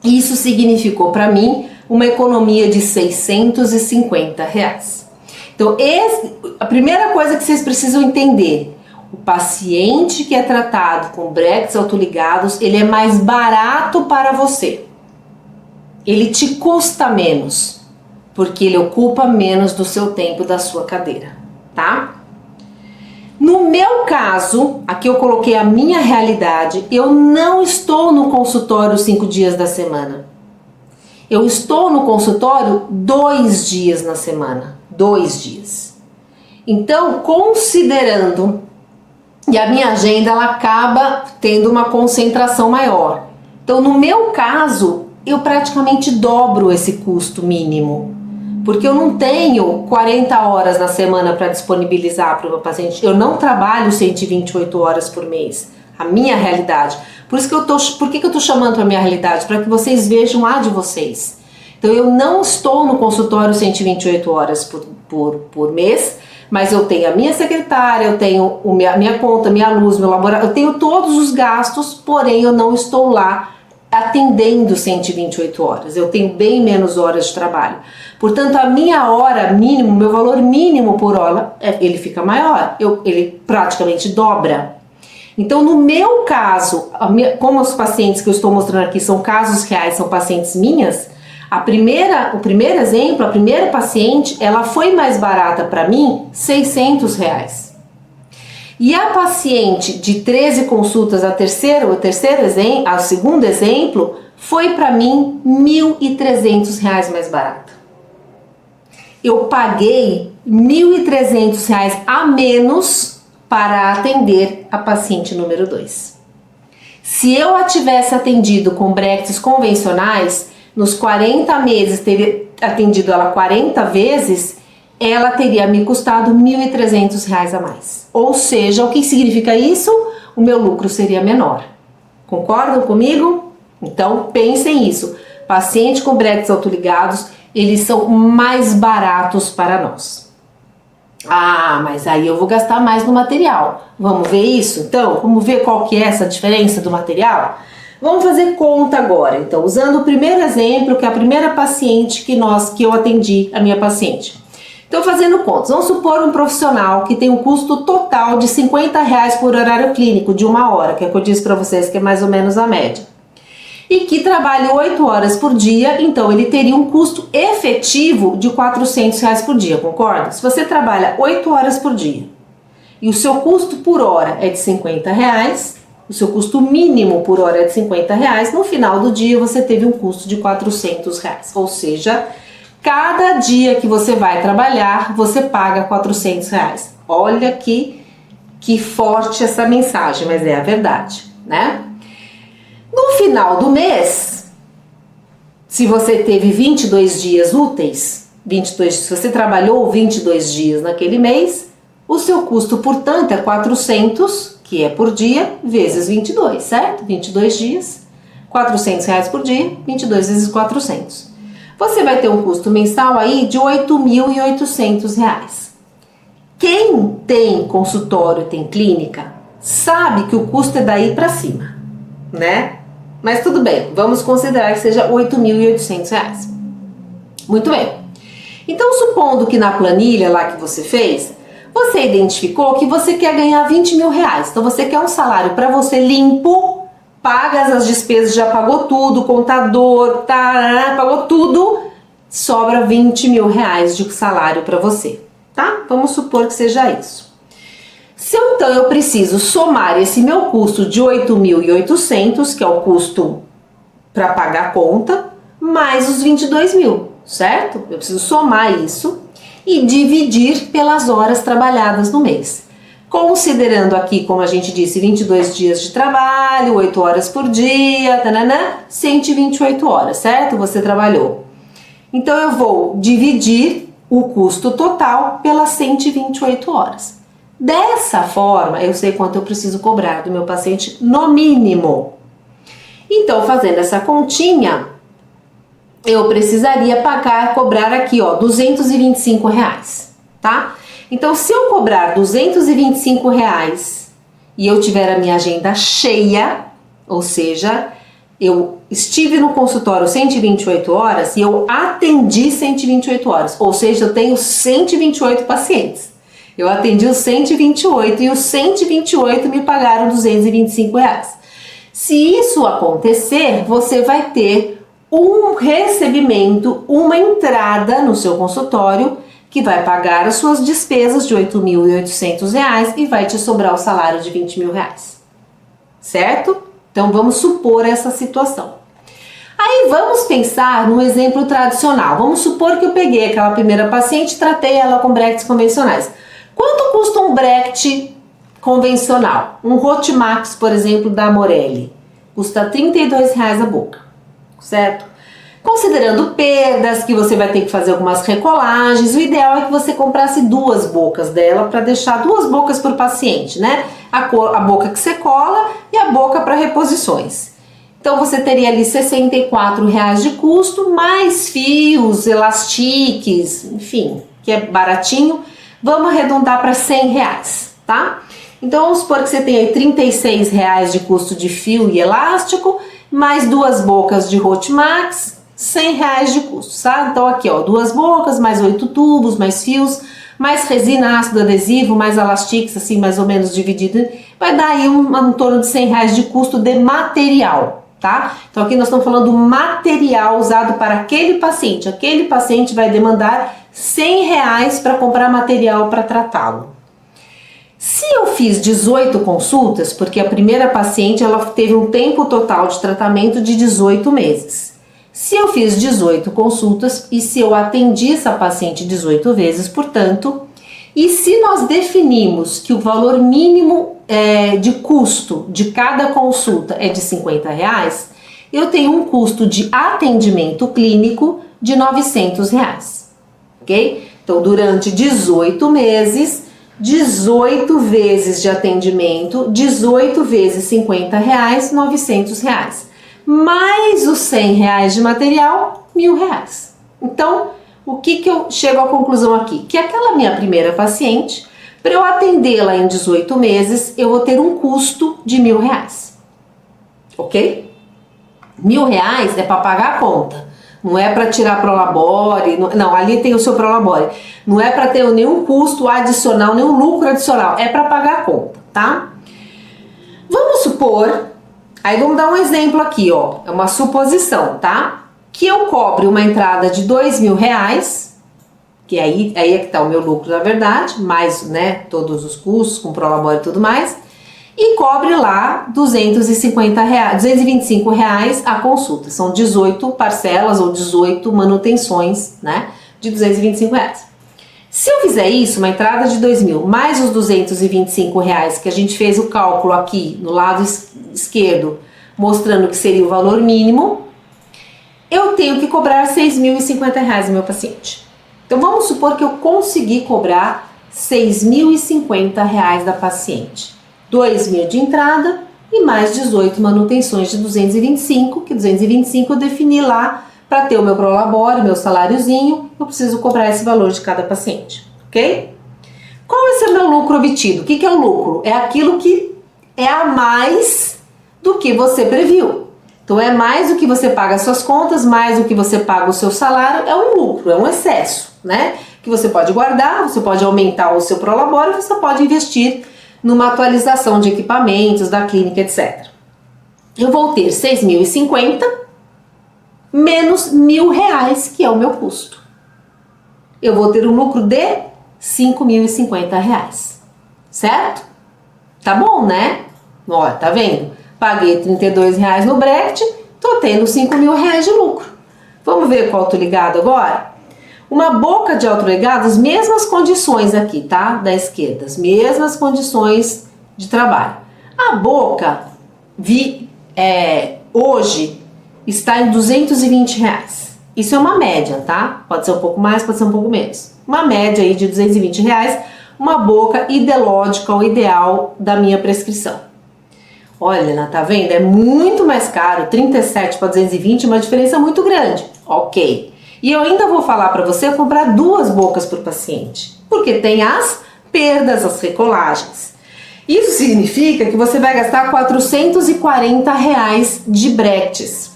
isso significou para mim uma economia de R$650. Então, a primeira coisa que vocês precisam entender: o paciente que é tratado com brackets autoligados, ele é mais barato para você. Ele te custa menos, porque ele ocupa menos do seu tempo da sua cadeira, tá? No meu caso, aqui eu coloquei a minha realidade, eu não estou no consultório 5 dias da semana. Eu estou no consultório 2 dias na semana, 2 dias. Então, considerando, e a minha agenda ela acaba tendo uma concentração maior. Então, no meu caso, eu praticamente dobro esse custo mínimo, porque eu não tenho 40 horas na semana para disponibilizar para o meu paciente. Eu não trabalho 128 horas por mês. A minha realidade. Por que eu tô chamando para a minha realidade? Para que vocês vejam a de vocês. Então, eu não estou no consultório 128 horas por mês, mas eu tenho a minha secretária, eu tenho a minha conta, minha luz, meu laboratório, eu tenho todos os gastos, porém eu não estou lá atendendo 128 horas, eu tenho bem menos horas de trabalho. Portanto, a minha hora mínimo, meu valor mínimo por hora, ele fica maior, ele praticamente dobra. Então, no meu caso, como os pacientes que eu estou mostrando aqui são casos reais, são pacientes minhas, o primeiro exemplo, a primeira paciente, ela foi mais barata para mim, R$600. E a paciente de 13 consultas, o segundo exemplo, foi para mim R$ 1.300 mais barato. Eu paguei R$ 1.300 a menos para atender a paciente número 2. Se eu a tivesse atendido com brackets convencionais, nos 40 meses, teria atendido ela 40 vezes, ela teria me custado R$ 1.300 a mais. Ou seja, o que significa isso? O meu lucro seria menor. Concordam comigo? Então, pensem nisso. Paciente com brackets autoligados, eles são mais baratos para nós. Ah, mas aí eu vou gastar mais no material. Vamos ver isso? Então, vamos ver qual que é essa diferença do material? Vamos fazer conta agora. Então, usando o primeiro exemplo, que é a primeira paciente que eu atendi, a minha paciente. Então, fazendo contas, vamos supor um profissional que tem um custo total de R$ 50 por horário clínico de 1 hora, que é o que eu disse para vocês, que é mais ou menos a média. E que trabalha 8 horas por dia, então ele teria um custo efetivo de R$ 400 por dia, concorda? Se você trabalha 8 horas por dia e o seu custo por hora é de R$ 50, o seu custo mínimo por hora é de R$ 50, no final do dia você teve um custo de R$ 400, ou seja, cada dia que você vai trabalhar, você paga R$ 400. Olha que forte essa mensagem, mas é a verdade, né? No final do mês, se você teve 22 dias úteis, se você trabalhou 22 dias naquele mês, o seu custo, portanto, é 400, que é por dia, vezes 22, certo? 22 dias, R$ 400 por dia, 22 vezes 400. Você vai ter um custo mensal aí de R$ 8.800. Quem tem consultório, tem clínica, sabe que o custo é daí para cima, né? Mas tudo bem, vamos considerar que seja R$ 8.800. Muito bem. Então, supondo que na planilha lá que você fez, você identificou que você quer ganhar R$ 20.000. Então, você quer um salário para você limpo, paga as despesas, já pagou tudo, contador, pagou tudo, sobra R$ 20.000 de salário para você, tá? Vamos supor que seja isso. Se então eu preciso somar esse meu custo de 8.800, que é o custo para pagar a conta, mais os 22.000, certo? Eu preciso somar isso e dividir pelas horas trabalhadas no mês. Considerando aqui, como a gente disse, 22 dias de trabalho, 8 horas por dia, 128 horas, certo? Você trabalhou. Então eu vou dividir o custo total pelas 128 horas. Dessa forma, eu sei quanto eu preciso cobrar do meu paciente no mínimo. Então, fazendo essa continha, eu precisaria cobrar aqui, ó, R$ 225, tá? Então, se eu cobrar R$ 225 e eu tiver a minha agenda cheia, ou seja, eu estive no consultório 128 horas e eu atendi 128 horas, ou seja, eu tenho 128 pacientes. Eu atendi os 128 e os 128 me pagaram R$ 225. Se isso acontecer, você vai ter um recebimento, uma entrada no seu consultório que vai pagar as suas despesas de R$ 8.800 e vai te sobrar o salário de R$ 20.000, certo? Então vamos supor essa situação. Aí vamos pensar no exemplo tradicional. Vamos supor que eu peguei aquela primeira paciente e tratei ela com brackets convencionais. Quanto custa um bracket convencional? Um Hotmax, por exemplo, da Morelli. Custa R$ 32 a boca, certo? Considerando perdas, que você vai ter que fazer algumas recolagens, o ideal é que você comprasse 2 bocas dela para deixar 2 bocas por paciente, né? A boca que você cola e a boca para reposições. Então você teria ali R$ 64 de custo, mais fios, elastiques, enfim, que é baratinho. Vamos arredondar para R$ 100, tá? Então vamos supor que você tem aí R$ 36 de custo de fio e elástico, mais 2 bocas de Hotmax, R$ 100 de custo, tá? Então aqui, ó, 2 bocas, mais 8 tubos, mais fios, mais resina, ácido adesivo, mais elastiques, assim, mais ou menos dividido, vai dar aí em torno de R$ 100 de custo de material, tá? Então aqui nós estamos falando do material usado para aquele paciente vai demandar R$ 100 para comprar material para tratá-lo. Se eu fiz 18 consultas, porque a primeira paciente ela teve um tempo total de tratamento de 18 meses. Se eu fiz 18 consultas e se eu atendi essa paciente 18 vezes, portanto, e se nós definimos que o valor mínimo de custo de cada consulta é de R$50, eu tenho um custo de atendimento clínico de R$900, ok? Então, durante 18 meses, 18 vezes de atendimento, 18 vezes R$50, R$900. Mais os R$100 de material, R$1.000. Então, o que eu chego à conclusão aqui? Que aquela minha primeira paciente, para eu atendê-la em 18 meses, eu vou ter um custo de R$1.000. Ok? R$1.000 é para pagar a conta. Não é para tirar Prolabore, não, ali tem o seu Prolabore. Não é para ter nenhum custo adicional, nenhum lucro adicional, é para pagar a conta, tá? Vamos supor, aí vamos dar um exemplo aqui, ó, é uma suposição, tá? Que eu cobre uma entrada de R$2.000, que aí é que tá o meu lucro na verdade, mais, né, todos os custos com Prolabore e tudo mais, e cobre lá R$225 a consulta. São 18 parcelas ou 18 manutenções, né, de R$225. Se eu fizer isso, uma entrada de 2.000 mais os R$225 que a gente fez o cálculo aqui no lado esquerdo, mostrando que seria o valor mínimo, eu tenho que cobrar R$6.050 do meu paciente. Então vamos supor que eu consegui cobrar R$6.050 da paciente. 2.000 de entrada e mais 18 manutenções de 225, que 225 eu defini lá para ter o meu Prolabore, meu saláriozinho, eu preciso cobrar esse valor de cada paciente, ok? Qual vai ser o meu lucro obtido? O que é o lucro? É aquilo que é a mais do que você previu. Então é mais do que você paga as suas contas, mais do que você paga o seu salário, é um lucro, é um excesso, né? Que você pode guardar, você pode aumentar o seu Prolabore, você pode investir numa atualização de equipamentos, da clínica, etc. Eu vou ter 6.050 menos R$1.000, que é o meu custo. Eu vou ter um lucro de R$5.050, certo? Tá bom, né? Ó, tá vendo? Paguei R$32 no Brecht, tô tendo R$5.000 de lucro. Vamos ver com o autoligado agora? Uma boca de autoligado, as mesmas condições aqui, tá? Da esquerda, as mesmas condições de trabalho. A boca, hoje, está em R$220. Isso é uma média, tá? Pode ser um pouco mais, pode ser um pouco menos. Uma média aí de R$220, uma boca ideológica ou ideal da minha prescrição. Olha, Helena, tá vendo? É muito mais caro, 37 para 220, uma diferença muito grande. Ok. E eu ainda vou falar para você comprar 2 bocas por paciente, porque tem as perdas, as recolagens. Isso significa que você vai gastar R$440 de Brechts,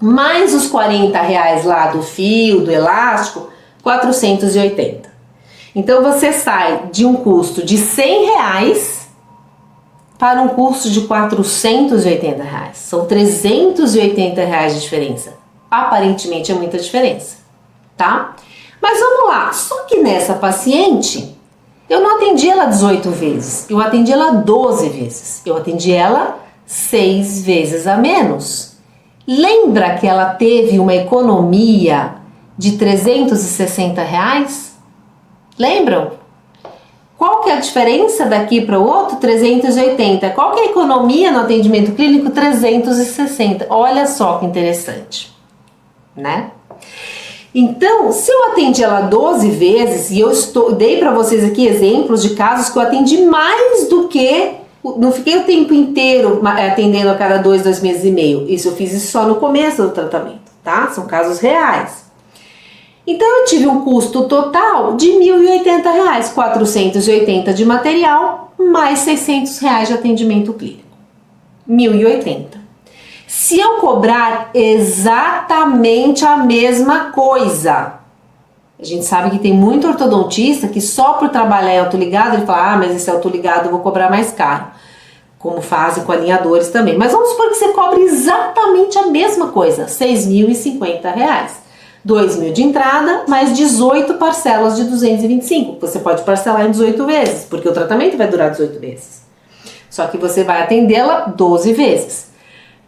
mais os R$40 lá do fio, do elástico, 480. Então você sai de um custo de R$100 para um custo de R$480. São R$380 de diferença. Aparentemente é muita diferença, tá? Mas vamos lá, só que nessa paciente, eu não atendi ela 18 vezes, eu atendi ela 12 vezes, eu atendi ela 6 vezes a menos. Lembra que ela teve uma economia de R$360? Lembram? Qual que é a diferença daqui para o outro? 380. Qual que é a economia no atendimento clínico? 360. Olha só que interessante, né? Então, se eu atendi ela 12 vezes, e dei para vocês aqui exemplos de casos que eu atendi mais do que, não fiquei o tempo inteiro atendendo a cada 2 meses e meio. Isso eu fiz isso só no começo do tratamento, tá? São casos reais. Então eu tive um custo total de R$1.080, 480 de material, mais R$600 de atendimento clínico. 1.080. Se eu cobrar exatamente a mesma coisa, a gente sabe que tem muito ortodontista que só por trabalhar em autoligado, ele fala, mas esse autoligado eu vou cobrar mais caro, como fazem com alinhadores também. Mas vamos supor que você cobre exatamente a mesma coisa, R$6.050. 2.000 de entrada, mais 18 parcelas de 225. Você pode parcelar em 18 vezes, porque o tratamento vai durar 18 vezes. Só que você vai atendê-la 12 vezes.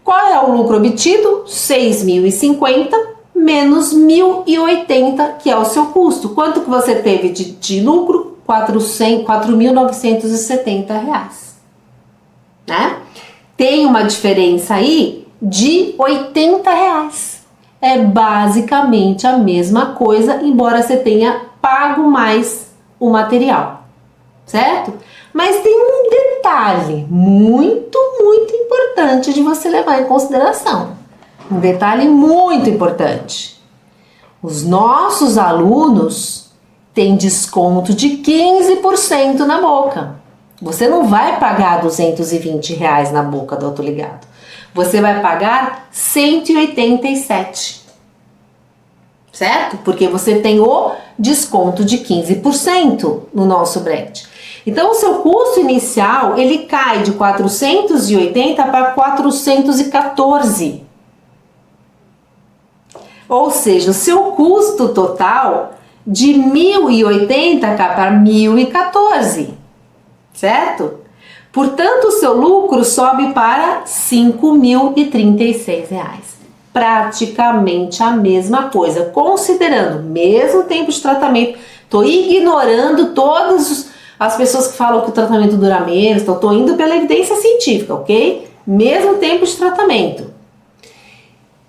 Qual é o lucro obtido? 6.050 menos 1.080, que é o seu custo. Quanto que você teve de lucro? R$ 4.970, né? Tem uma diferença aí de R$ 80. É basicamente a mesma coisa, embora você tenha pago mais o material, certo? Mas tem um detalhe muito importante de você levar em consideração. Um detalhe muito importante. Os nossos alunos têm desconto de 15% na boca. Você não vai pagar R$ 220 na boca do autoligado. Você vai pagar 187, certo? Porque você tem o desconto de 15% no nosso brete. Então, o seu custo inicial, ele cai de 480 para 414. Ou seja, o seu custo total de 1.080 cai para 1.014, certo? Portanto, o seu lucro sobe para R$ 5.036. Praticamente a mesma coisa, considerando o mesmo tempo de tratamento. Estou ignorando todas as pessoas que falam que o tratamento dura menos, então estou indo pela evidência científica, ok? Mesmo tempo de tratamento.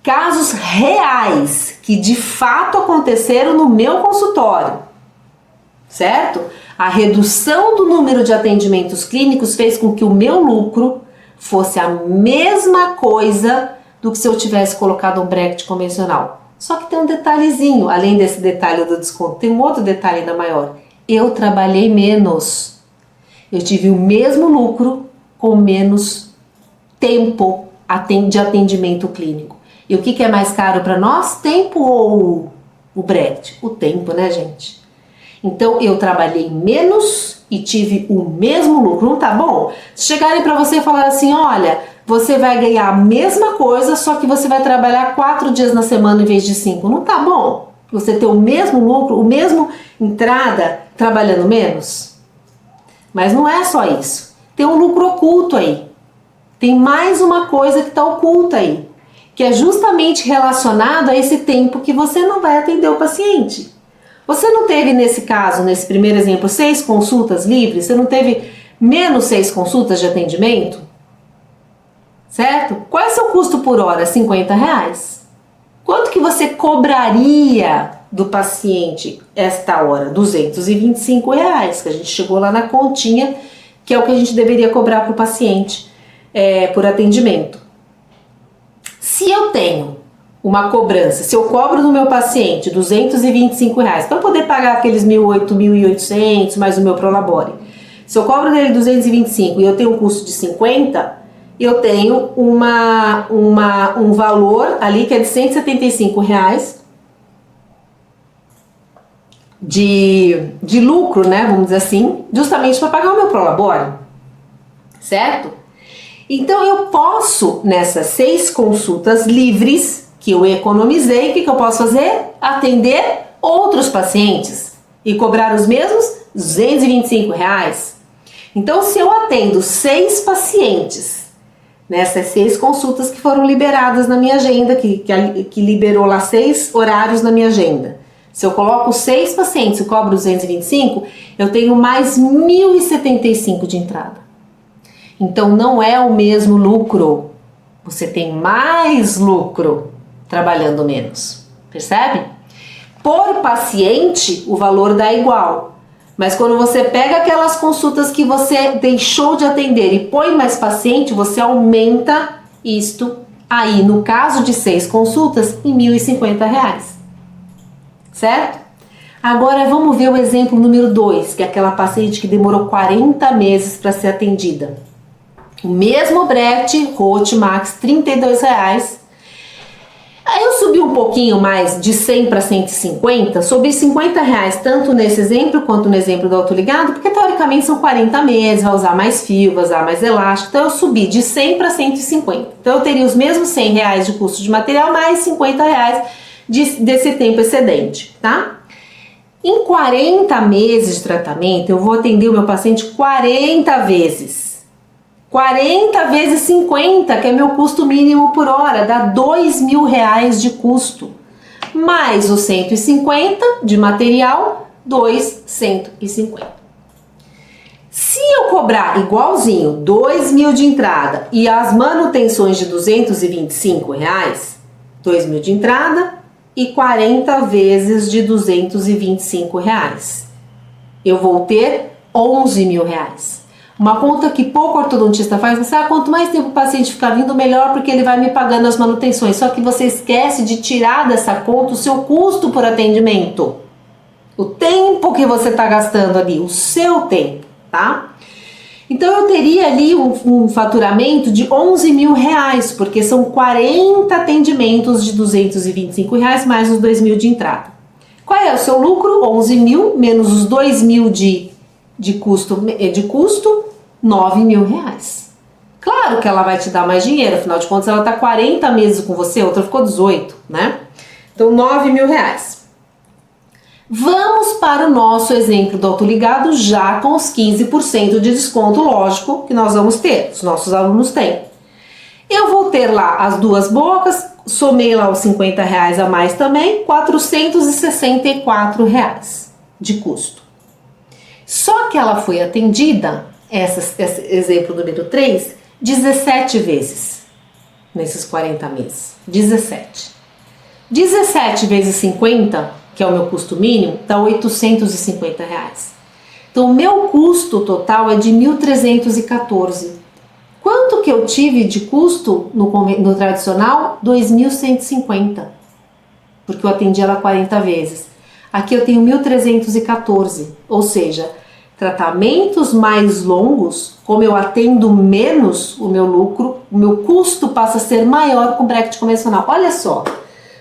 Casos reais que de fato aconteceram no meu consultório, certo? A redução do número de atendimentos clínicos fez com que o meu lucro fosse a mesma coisa do que se eu tivesse colocado um bracket convencional. Só que tem um detalhezinho, além desse detalhe do desconto, tem um outro detalhe ainda maior. Eu trabalhei menos. Eu tive o mesmo lucro com menos tempo de atendimento clínico. E o que é mais caro para nós? Tempo ou o bracket? O tempo, né, gente? Então, eu trabalhei menos e tive o mesmo lucro. Não tá bom? Se chegarem para você e falar assim, olha, você vai ganhar a mesma coisa, só que você vai trabalhar 4 dias na semana em vez de 5. Não tá bom? Você ter o mesmo lucro, o mesmo entrada, trabalhando menos? Mas não é só isso. Tem um lucro oculto aí. Tem mais uma coisa que está oculta aí, que é justamente relacionado a esse tempo que você não vai atender o paciente. Você não teve nesse caso, nesse primeiro exemplo, 6 consultas livres? Você não teve menos 6 consultas de atendimento? Certo? Qual é o seu custo por hora? R$ 50? Quanto que você cobraria do paciente esta hora? R$ 225, que a gente chegou lá na continha, que é o que a gente deveria cobrar para o paciente por atendimento. Se eu tenho uma cobrança, se eu cobro do meu paciente R$ 225 para poder pagar aqueles 1.800 mais o meu Prolabore, se eu cobro dele 225 e eu tenho um custo de 50, eu tenho um valor ali que é de R$ 175 de lucro, né, vamos dizer assim, justamente para pagar o meu Prolabore, certo? Então eu posso, nessas 6 consultas livres que eu economizei, o que eu posso fazer? Atender outros pacientes e cobrar os mesmos R$ 225. Então, se eu atendo 6 pacientes, nessas 6 consultas que foram liberadas na minha agenda, que liberou lá 6 horários na minha agenda, se eu coloco 6 pacientes e cobro 225, eu tenho mais 1.075 de entrada. Então, não é o mesmo lucro. Você tem mais lucro trabalhando menos. Percebe? Por paciente, o valor dá igual. Mas quando você pega aquelas consultas que você deixou de atender e põe mais paciente, você aumenta isto aí, no caso de 6 consultas, em R$ 1.050. Certo? Agora vamos ver o exemplo número 2, que é aquela paciente que demorou 40 meses para ser atendida. O mesmo brete, Roth Max, R$ 32. Aí eu subi um pouquinho mais, de 100 para 150, subi R$ 50, tanto nesse exemplo quanto no exemplo do autoligado, porque teoricamente são 40 meses, vai usar mais fio, vai usar mais elástico, então eu subi de 100 para 150. Então eu teria os mesmos R$ 100 de custo de material, mais R$ 50 desse tempo excedente, tá? Em 40 meses de tratamento, eu vou atender o meu paciente 40 vezes. 40 vezes 50, que é meu custo mínimo por hora, dá R$2.000 de custo. Mais os 150 de material, 250. Se eu cobrar igualzinho, 2.000 de entrada e as manutenções de R$225, 2.000 de entrada e 40 vezes de R$225, eu vou ter R$11.000. Uma conta que pouco ortodontista faz, você sabe, quanto mais tempo o paciente ficar vindo, melhor, porque ele vai me pagando as manutenções. Só que você esquece de tirar dessa conta o seu custo por atendimento. O tempo que você está gastando ali, o seu tempo, tá? Então eu teria ali um faturamento de R$11.000, porque são 40 atendimentos de R$225 mais os 2.000 de entrada. Qual é o seu lucro? 11.000 menos os 2.000 de custo, R$9.000. Claro que ela vai te dar mais dinheiro, afinal de contas ela está 40 meses com você, a outra ficou 18, né? Então R$9.000. Vamos para o nosso exemplo do autoligado já com os 15% de desconto, lógico, que nós vamos ter, os nossos alunos têm. Eu vou ter lá as duas bocas, somei lá os R$50 a mais também, R$464 de custo. Só que ela foi atendida, esse exemplo número 3, 17 vezes nesses 40 meses. 17 vezes 50, que é o meu custo mínimo, dá R$850. Então, o meu custo total é de R$1.314. Quanto que eu tive de custo no tradicional? R$2.150, porque eu atendi ela 40 vezes. Aqui eu tenho 1.314, ou seja, tratamentos mais longos, como eu atendo menos, o meu lucro, o meu custo passa a ser maior com o bracket convencional. Olha só,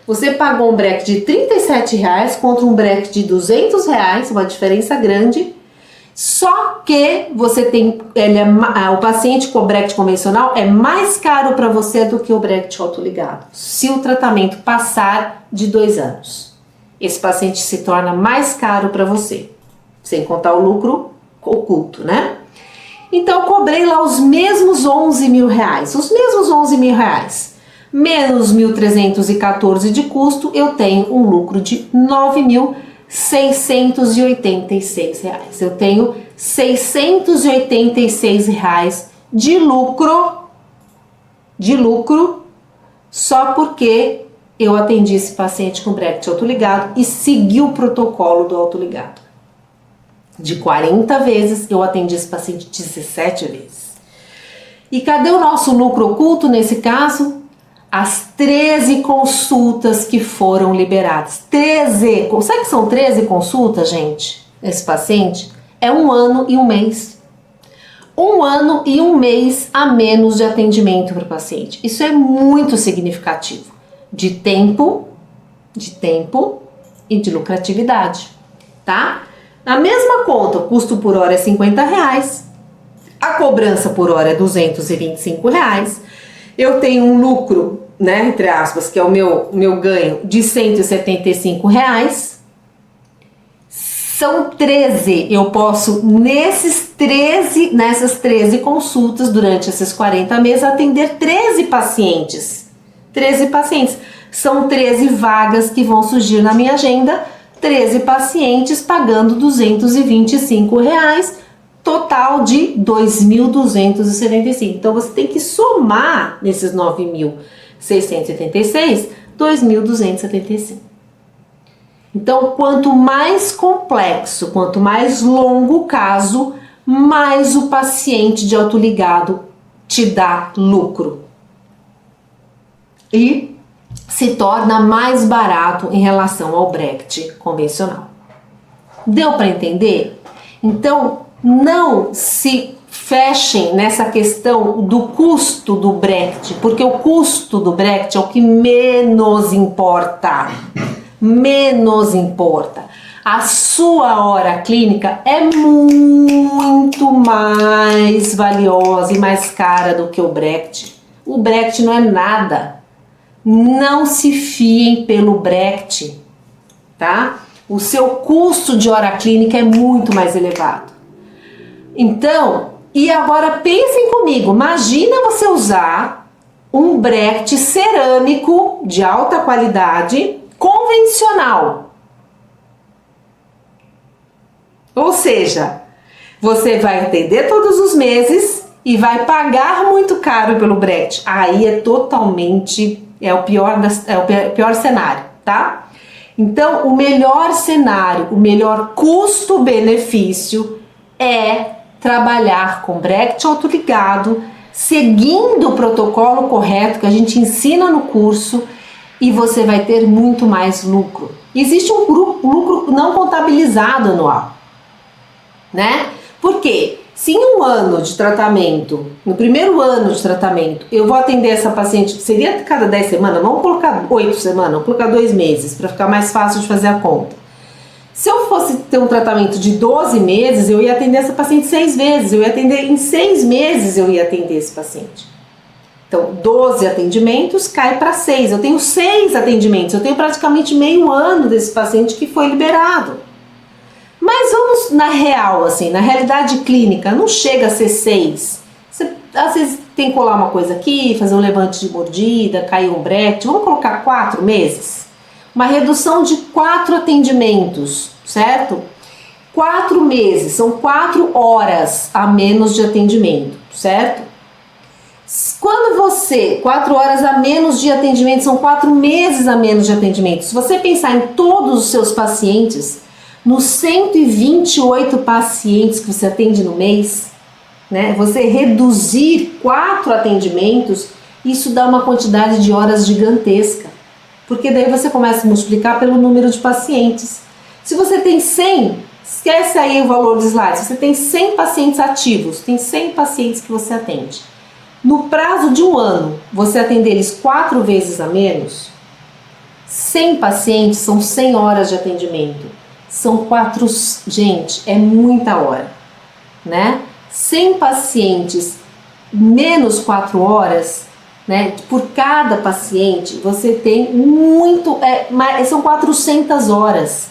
você pagou um bracket de R$37 contra um bracket de R$200, uma diferença grande, só que você tem, o paciente com o bracket convencional é mais caro para você do que o bracket autoligado, se o tratamento passar de 2 anos. Esse paciente se torna mais caro para você, sem contar o lucro oculto, né? Então, eu cobrei lá os mesmos R$11.000, os mesmos R$11.000, menos 1.314 de custo, eu tenho um lucro de R$9.686. Eu tenho R$686 de lucro, só porque eu atendi esse paciente com bracket autoligado e segui o protocolo do autoligado. De 40 vezes, eu atendi esse paciente 17 vezes. E cadê o nosso lucro oculto nesse caso? As 13 consultas que foram liberadas. 13! Sabe que são 13 consultas, gente? Esse paciente? É 1 ano e 1 mês. 1 ano e 1 mês a menos de atendimento para o paciente. Isso é muito significativo. De tempo e de lucratividade, tá? Na mesma conta, o custo por hora é R$50, a cobrança por hora é R$225, eu tenho um lucro, né, entre aspas, que é o meu ganho, de R$175. São 13, eu posso, nessas 13 consultas, durante esses 40 meses, atender 13 pacientes. 13 pacientes. São 13 vagas que vão surgir na minha agenda, 13 pacientes pagando R$225, total de R$2.275. Então, você tem que somar nesses 9.676, 2.275. Então, quanto mais complexo, quanto mais longo o caso, mais o paciente de autoligado te dá lucro. E se torna mais barato em relação ao bracket convencional. Deu para entender? Então, não se fechem nessa questão do custo do bracket, porque o custo do bracket é o que menos importa. Menos importa. A sua hora clínica é muito mais valiosa e mais cara do que o bracket. O bracket não é nada. não se fiem pelo Brecht, tá? O seu custo de hora clínica é muito mais elevado. Então, e agora pensem comigo, imagina você usar um Brecht cerâmico de alta qualidade, convencional. Ou seja, você vai atender todos os meses e vai pagar muito caro pelo Brecht. Aí é totalmente, é o pior cenário, tá? Então, o melhor cenário, o melhor custo-benefício é trabalhar com Brecht autoligado, seguindo o protocolo correto que a gente ensina no curso, e você vai ter muito mais lucro. Existe um lucro não contabilizado anual, né? Por quê? Se em um ano de tratamento, no primeiro ano de tratamento, eu vou atender essa paciente, seria cada 10 semanas, vamos colocar 8 semanas, vamos colocar 2 meses, para ficar mais fácil de fazer a conta. Se eu fosse ter um tratamento de 12 meses, eu ia atender essa paciente 6 vezes, eu ia atender em 6 meses, eu ia atender esse paciente. Então, 12 atendimentos cai para 6, eu tenho 6 atendimentos, eu tenho praticamente meio ano desse paciente que foi liberado. Mas vamos na real, assim, na realidade clínica, não chega a ser 6. Você, às vezes tem que colar uma coisa aqui, fazer um levante de mordida, cair um Brecht, vamos colocar 4 meses? Uma redução de 4 atendimentos, certo? 4 meses, são 4 horas a menos de atendimento, certo? Quando você, 4 horas a menos de atendimento, são 4 meses a menos de atendimento. Se você pensar em todos os seus pacientes, nos 128 pacientes que você atende no mês, né, você reduzir 4 atendimentos, isso dá uma quantidade de horas gigantesca. Porque daí você começa a multiplicar pelo número de pacientes. Se você tem 100, esquece aí o valor do slide, se você tem 100 pacientes ativos, tem 100 pacientes que você atende. No prazo de um ano, você atender eles 4 vezes a menos, 100 pacientes são 100 horas de atendimento. São 4, gente, é muita hora, né? 100 pacientes menos 4 horas, né? Por cada paciente, você tem muito, são 400 horas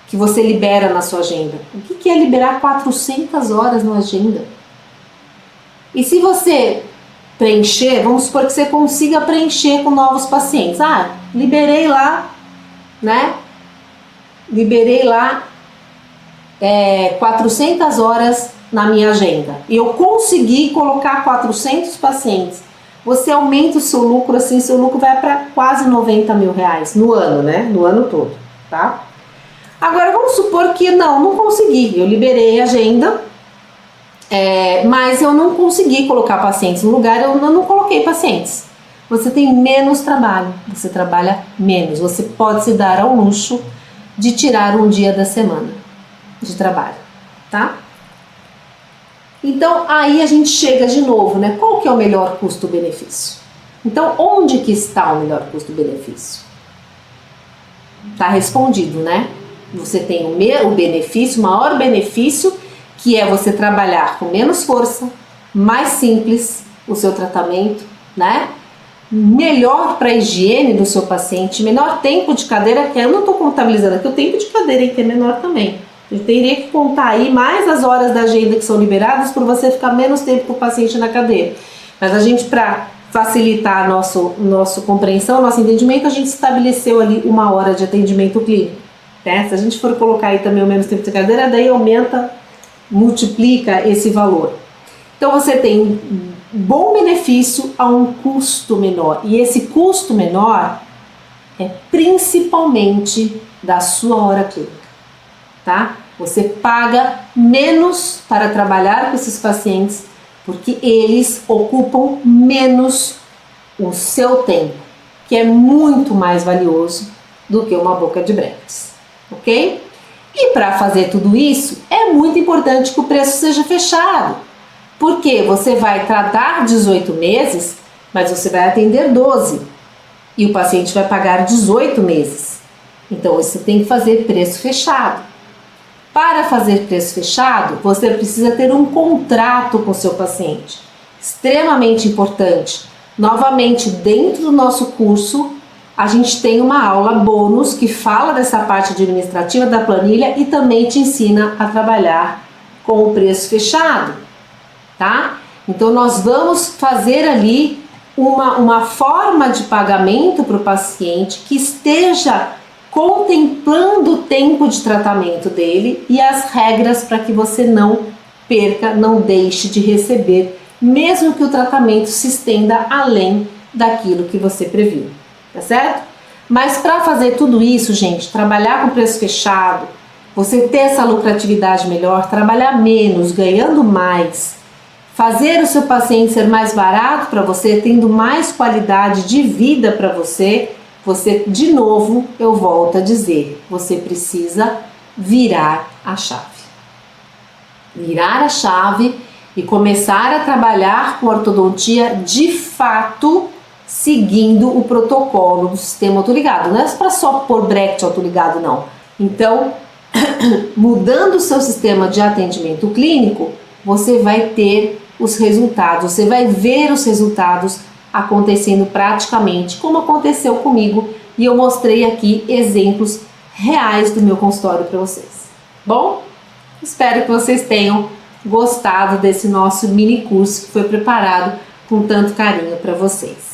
que você libera na sua agenda. O que é liberar 400 horas na agenda? E se você preencher, vamos supor que você consiga preencher com novos pacientes. Ah, liberei lá, né? Liberei lá 400 horas na minha agenda e eu consegui colocar 400 pacientes. Você aumenta o seu lucro, assim, seu lucro vai para quase 90 mil reais no ano, né? No ano todo, tá? Agora vamos supor que não consegui. Eu liberei a agenda, mas eu não consegui colocar pacientes no lugar, eu não coloquei pacientes. Você tem menos trabalho, você trabalha menos, você pode se dar ao luxo de tirar um dia da semana de trabalho, tá? Então, aí a gente chega de novo, né? Qual que é o melhor custo-benefício? Então, onde que está o melhor custo-benefício? Tá respondido, né? Você tem o benefício, o maior benefício, que é você trabalhar com menos força, mais simples o seu tratamento, né? Melhor para a higiene do seu paciente, menor tempo de cadeira, que eu não estou contabilizando aqui o tempo de cadeira que é menor também. Eu teria que contar aí mais as horas da agenda que são liberadas por você ficar menos tempo com o paciente na cadeira. Mas a gente, para facilitar a nossa compreensão, nosso entendimento, a gente estabeleceu ali 1 hora de atendimento clínico. Né? Se a gente for colocar aí também o menos tempo de cadeira, daí aumenta, multiplica esse valor. Então você tem bom benefício a um custo menor. E esse custo menor é principalmente da sua hora clínica, tá? Você paga menos para trabalhar com esses pacientes porque eles ocupam menos o seu tempo, que é muito mais valioso do que uma boca de Brecht, ok? E para fazer tudo isso, é muito importante que o preço seja fechado. Porque você vai tratar 18 meses, mas você vai atender 12. E o paciente vai pagar 18 meses. Então, você tem que fazer preço fechado. Para fazer preço fechado, você precisa ter um contrato com o seu paciente. Extremamente importante. Novamente, dentro do nosso curso, a gente tem uma aula bônus que fala dessa parte administrativa da planilha e também te ensina a trabalhar com o preço fechado, tá? Então, nós vamos fazer ali uma forma de pagamento para o paciente que esteja contemplando o tempo de tratamento dele e as regras para que você não perca, não deixe de receber, mesmo que o tratamento se estenda além daquilo que você previu, tá certo? Mas para fazer tudo isso, gente, trabalhar com preço fechado, você ter essa lucratividade melhor, trabalhar menos, ganhando mais, fazer o seu paciente ser mais barato para você, tendo mais qualidade de vida para você, de novo, eu volto a dizer, você precisa virar a chave. Virar a chave e começar a trabalhar com ortodontia de fato, seguindo o protocolo do sistema autoligado. Não é para só pôr bracket autoligado, não. Então, mudando o seu sistema de atendimento clínico, você vai ter os resultados, você vai ver os resultados acontecendo praticamente como aconteceu comigo, e eu mostrei aqui exemplos reais do meu consultório para vocês. Bom, espero que vocês tenham gostado desse nosso mini curso que foi preparado com tanto carinho para vocês.